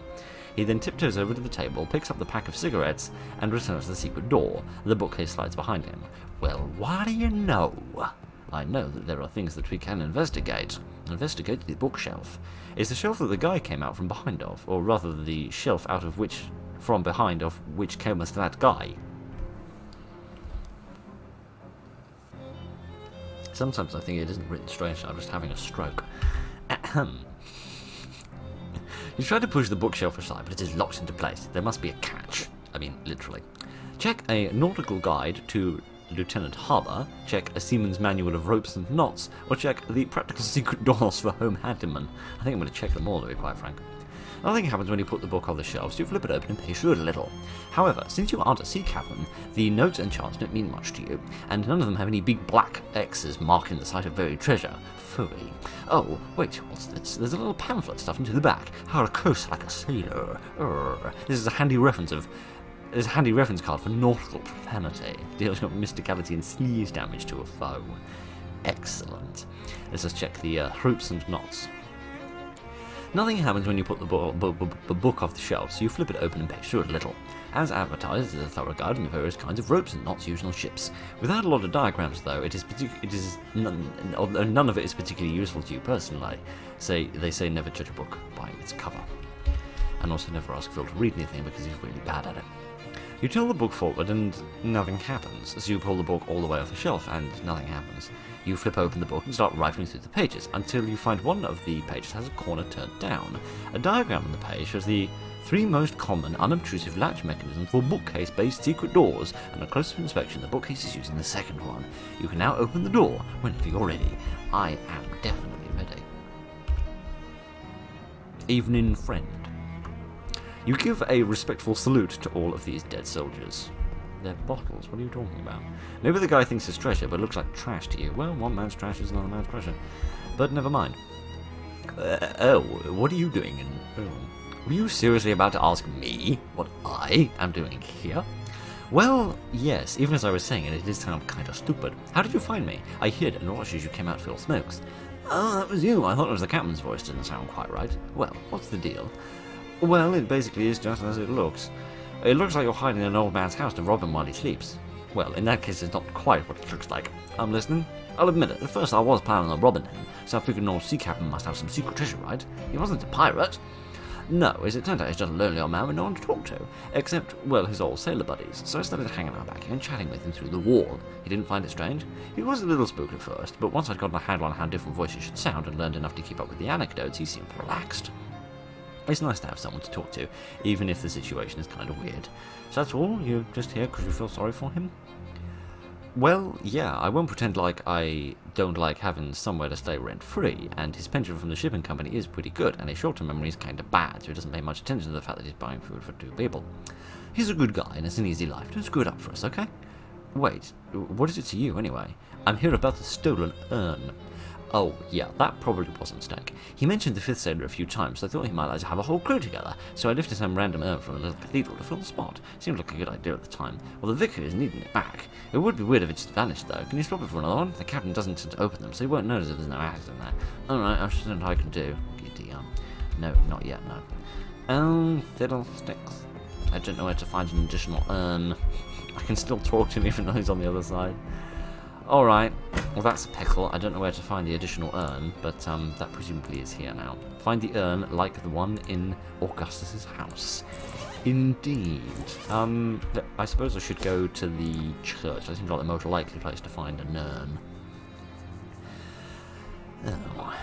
He then tiptoes over to the table, picks up the pack of cigarettes, and returns to the secret door. The bookcase slides behind him. Well, what do you know? I know that there are things that we can investigate. Investigate the bookshelf. It's the shelf that the guy came out from behind of, or rather the shelf from behind of which came as that guy. Sometimes I think it isn't written straight, I'm just having a stroke. Ahem. You try to push the bookshelf aside, but it is locked into place. There must be a catch. I mean, literally. Check a nautical guide to Lieutenant Harbour, check a seaman's manual of ropes and knots, or check the practical secret doors for home handyman. I think I'm going to check them all, to be quite frank. Nothing happens when you put the book on the shelves. You flip it open and pay through it a little. However, since you aren't a sea captain, the notes and charts don't mean much to you, and none of them have any big black X's marking the site of buried treasure. Phooey. Oh, wait, what's this? There's a little pamphlet stuffed into the back. How to curse like a sailor. This is a handy reference card for nautical profanity, dealing with mysticality and sneeze damage to a foe. Excellent. Let's just check the hoops and knots. Nothing happens when you put the book off the shelf, so you flip it open and page through it a little. As advertised, there's a thorough guide on the various kinds of ropes and knots used on ships. Without a lot of diagrams, though, none of it is particularly useful to you personally. They say never judge a book by its cover. and also never ask Phil to read anything because he's really bad at it. You tilt the book forward and nothing happens, so you pull the book all the way off the shelf and nothing happens. You flip open the book and start rifling through the pages until you find one of the pages has a corner turned down. A diagram on the page shows the 3 most common unobtrusive latch mechanisms for bookcase-based secret doors, and a closer inspection the bookcase is using the second one. You can now open the door whenever you're ready. I am definitely ready. Evening, friend. You give a respectful salute to all of these dead soldiers. They're bottles, what are you talking about? Maybe the guy thinks it's treasure, but it looks like trash to you. Well, one man's trash is another man's treasure. But never mind. Oh, what are you doing were you seriously about to ask me what I am doing here? Well, yes, even as I was saying it, it did sound kind of stupid. How did you find me? I hid and watched as you came out filled smokes. Oh, that was you. I thought it was the captain's voice. Didn't sound quite right. Well, what's the deal? Well, it basically is just as it looks. It looks like you're hiding in an old man's house to rob him while he sleeps. Well, in that case, it's not quite what it looks like. I'm listening. I'll admit it, at first I was planning on robbing him, so I figured an old sea captain must have some secret treasure, right? He wasn't a pirate. No, as it turned out, he's just a lonely old man with no one to talk to. Except, well, his old sailor buddies. So I started hanging out back here and chatting with him through the wall. He didn't find it strange. He was a little spooked at first, but once I'd gotten a handle on how different voices should sound and learned enough to keep up with the anecdotes, he seemed relaxed. It's nice to have someone to talk to, even if the situation is kind of weird. So that's all? You're just here because you feel sorry for him? Well, yeah, I won't pretend like I don't like having somewhere to stay rent-free, and his pension from the shipping company is pretty good, and his short-term memory is kind of bad, so he doesn't pay much attention to the fact that he's buying food for 2 people. He's a good guy, and it's an easy life. Don't screw it up for us, okay? Wait, what is it to you, anyway? I'm here about the stolen urn. Oh, yeah, that probably was a mistake. He mentioned the 5th sailor a few times, so I thought he might like to have a whole crew together, so I lifted some random urn from a little cathedral to fill the spot. Seemed like a good idea at the time. Well, the vicar is needing it back. It would be weird if it just vanished, though. Can you swap it for another one? The captain doesn't tend to open them, so he won't notice if there's no acid in there. Alright, I'll show you what I can do. Giddy, no, not yet, no. Oh, fiddlesticks. I don't know where to find an additional urn. I can still talk to him even though he's on the other side. Alright, well that's a pickle. I don't know where to find the additional urn, but that presumably is here now. Find the urn like the one in Augustus's house. Indeed. I suppose I should go to the church. That seems like the most likely place to find an urn. Oh,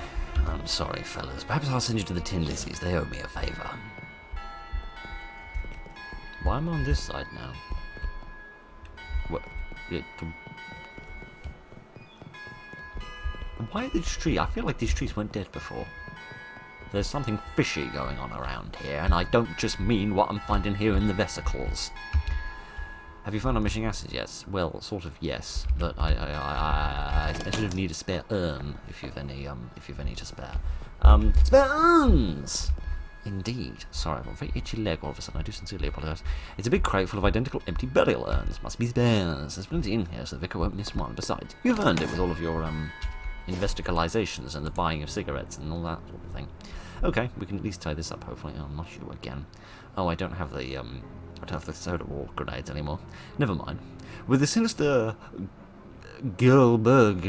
I'm sorry, fellas. Perhaps I'll send you to the Tin Lizzies. They owe me a favour. Why am I on this side now? What? Why this tree? I feel like these trees weren't dead before. There's something fishy going on around here, and I don't just mean what I'm finding here in the vesicles. Have you found our missing acid yet? Well, sort of yes, but I sort of need a spare urn if you've any to spare. Spare urns! Indeed. Sorry, I've got a very itchy leg all of a sudden. I do sincerely apologise. It's a big crate full of identical empty burial urns. Must be spares. There's plenty in here, so the vicar won't miss one. Besides, you've earned it with all of your investigalizations and the buying of cigarettes and all that sort of thing. Okay, we can at least tie this up, hopefully. Oh, not you again. Oh, I don't have the soda wall grenades anymore. Never mind. With the sinister Gilberg,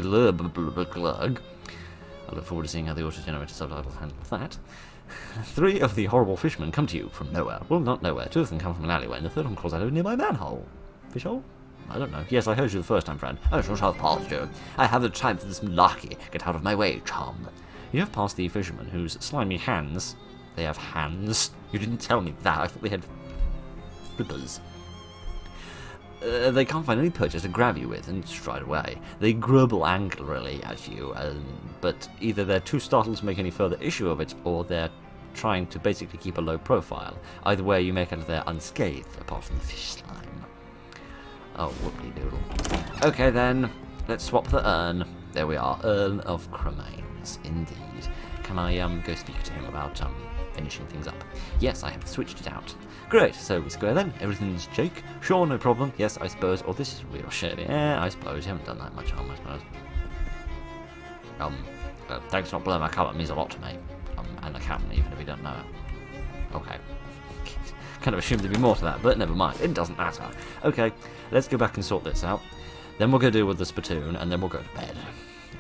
I look forward to seeing how the auto-generated subtitles handle that. 3 of the horrible fishermen come to you from nowhere. Well, not nowhere. 2 of them come from an alleyway, and the 3rd one crawls out of a nearby manhole. Fishhole? I don't know. Yes, I heard you the first time, friend. I shall have passed you. I haven't time for this malarkey. Get out of my way, chum. You have passed the fishermen whose slimy hands... They have hands? You didn't tell me that. I thought they had flippers. They can't find any purchase to grab you with and stride away. They grumble angrily at you, but either they're too startled to make any further issue of it, or they're trying to basically keep a low profile. Either way, you make out they're unscathed, apart from the fish slime. Oh, whoopty-doodle. Okay then, let's swap the urn. There we are, urn of cremains, indeed. Can I go speak to him about finishing things up? Yes, I have switched it out. Great, so we square then. Everything's Jake. Sure, no problem. Yes, I suppose. Oh, this is real shit. Yeah, I suppose. You haven't done that much harm, I suppose. Thanks for not blowing my cover. It means a lot to me. And the captain, even if you don't know it. Okay. Kind of assumed there'd be more to that, but never mind. It doesn't matter. Okay, let's go back and sort this out. Then we'll go deal with the spittoon, and then we'll go to bed.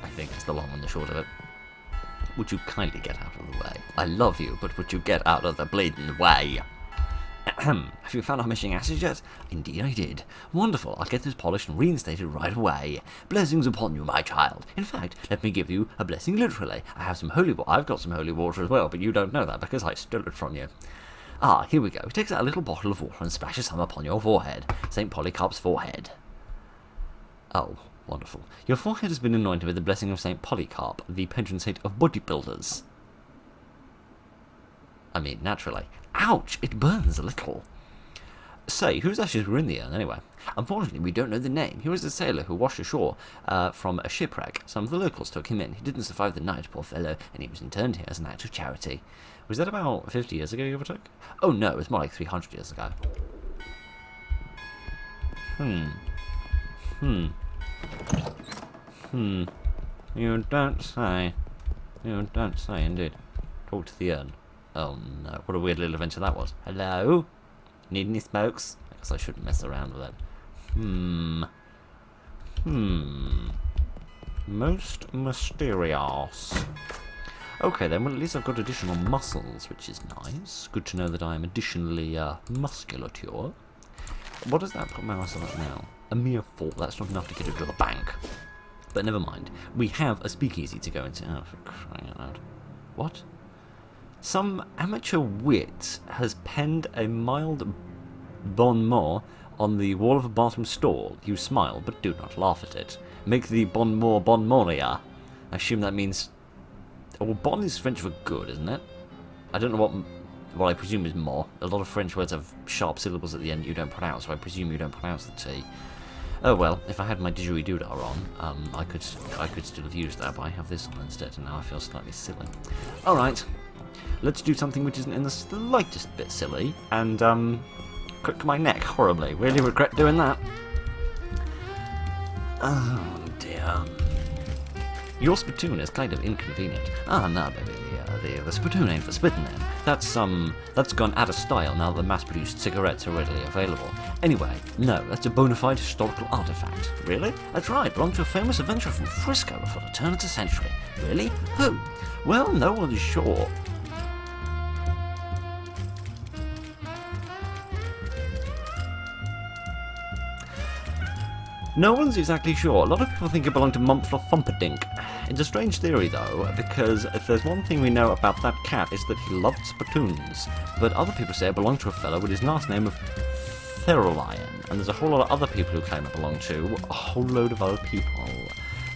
I think it's the long and the short of it. Would you kindly get out of the way? I love you, but would you get out of the bleeding way? Have you found our missing asses yet? Indeed I did. Wonderful, I'll get this polished and reinstated right away. Blessings upon you, my child. In fact, let me give you a blessing literally. I have some holy water. I've got some holy water as well, but you don't know that because I stole it from you. Ah, here we go. He takes out a little bottle of water and splashes some upon your forehead. St. Polycarp's forehead. Oh, wonderful. Your forehead has been anointed with the blessing of St. Polycarp, the patron saint of bodybuilders. I mean, naturally. Ouch! It burns a little. Say, whose ashes were in the urn, anyway? Unfortunately, we don't know the name. He was a sailor who washed ashore from a shipwreck. Some of the locals took him in. He didn't survive the night, poor fellow, and he was interned here as an act of charity. Was that about 50 years ago, give or take? Oh no, it's more like 300 years ago. You don't say. You don't say, indeed. Talk to the urn. Oh no, what a weird little adventure that was. Hello? Need any smokes? I guess I shouldn't mess around with it. Most mysterious. Okay then, well at least I've got additional muscles, which is nice. Good to know that I am additionally musculature. What does that put my muscle at now? A mere 4. That's not enough to get it to the bank. But never mind. We have a speakeasy to go into. Oh, for crying out loud. What? Some amateur wit has penned a mild bon mot on the wall of a bathroom stall. You smile, but do not laugh at it. Make the bon mot bon moria. I assume that means... Well, bon is French for good, isn't it? I don't know what I presume is more. A lot of French words have sharp syllables at the end you don't pronounce, so I presume you don't pronounce the T. Oh well, if I had my didgeridoo on, I could still have used that, but I have this on instead, and now I feel slightly silly. Alright, let's do something which isn't in the slightest bit silly, and crick my neck horribly. Really regret doing that. Oh dear. Your spittoon is kind of inconvenient. Ah, no, baby, the spittoon ain't for spitting in. That's gone out of style now that mass-produced cigarettes are readily available. Anyway, no, that's a bona fide historical artifact. Really? That's right, belonged to a famous adventurer from Frisco before the turn of the century. Really? Who? Well, no one is sure. No one's exactly sure. A lot of people think it belonged to Mumford Thumperdink. It's a strange theory, though, because if there's one thing we know about that cat, it's that he loved spittoons. But other people say it belonged to a fellow with his last name of Therolion, and there's a whole lot of other people who claim it belonged to a whole load of other people.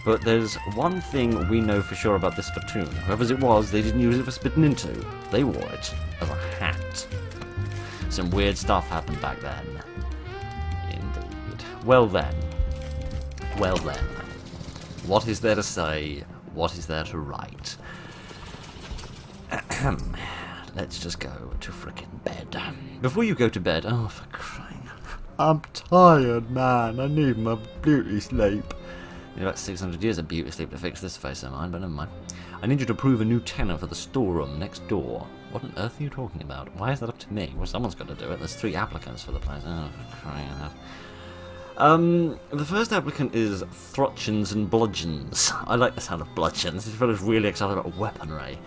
But there's one thing we know for sure about this spittoon. Whoever's it was, they didn't use it for spitting into. They wore it as a hat. Some weird stuff happened back then. Indeed. Well then. What is there to say? What is there to write? Let's just go to frickin' bed. Before you go to bed, oh, for crying out. I'm tired, man. I need my beauty sleep. Need about 600 years of beauty sleep to fix this face of mine, but never mind. I need you to prove a new tenant for the storeroom next door. What on earth are you talking about? Why is that up to me? Well, someone's got to do it. There's 3 applicants for the place. Oh, for crying out. The first applicant is Thrutchins and Bludgeons. I like the sound of bludgeons. This fellow's really excited about weaponry.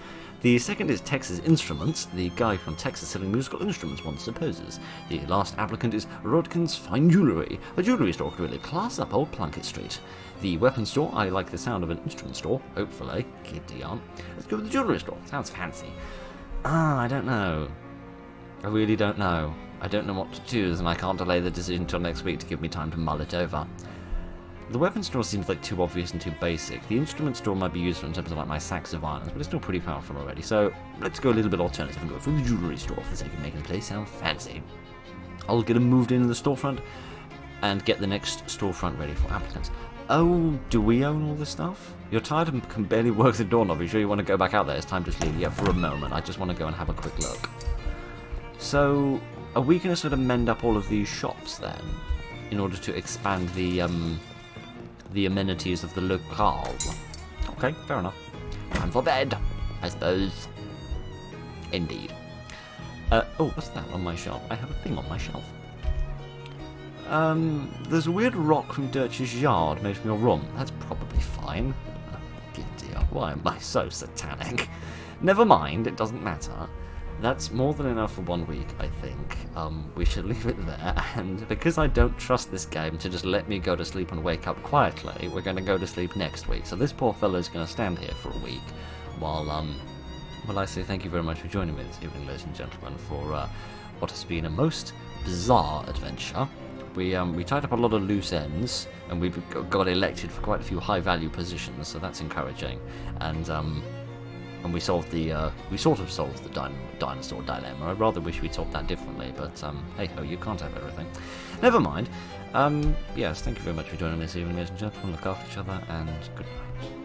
The second is Texas Instruments, the guy from Texas selling musical instruments, one supposes. The last applicant is Rodkin's Fine Jewellery, a jewellery store to really class up old Plunkett Street. The weapons store, I like the sound of an instrument store, hopefully. Giddy on. Let's go with the jewellery store, sounds fancy. I don't know. I really don't know. I don't know what to choose, and I can't delay the decision until next week to give me time to mull it over. The weapons store seems like too obvious and too basic. The instrument store might be useful in terms of like my sacks of violence, but it's still pretty powerful already, so let's go a little bit alternative and go for the jewellery store for the sake of making the place sound fancy. I'll get them moved into the storefront and get the next storefront ready for applicants. Oh, do we own all this stuff? You're tired and can barely work the doorknob. You sure you want to go back out there? It's time to leave. Yeah, for a moment. I just want to go and have a quick look. So, are we going to sort of mend up all of these shops then, in order to expand the amenities of the locale? Okay, fair enough. Time for bed, I suppose. Indeed. Oh, what's that on my shelf? I have a thing on my shelf. There's a weird rock from Dirch's yard made from your room. That's probably fine. Giddy up. Why am I so satanic? Never mind, it doesn't matter. That's more than enough for 1 week, I think. We should leave it there, and because I don't trust this game to just let me go to sleep and wake up quietly, we're going to go to sleep next week. So this poor fellow's going to stand here for a week, while I say thank you very much for joining me this evening, ladies and gentlemen, for what has been a most bizarre adventure. We tied up a lot of loose ends, and we got elected for quite a few high-value positions, so that's encouraging. And we solved we sort of solved the dinosaur dilemma. I rather wish we'd solved that differently, but hey ho, you can't have everything. Never mind. Yes, thank you very much for joining me this evening, ladies and gentlemen. Look after each other, and good night.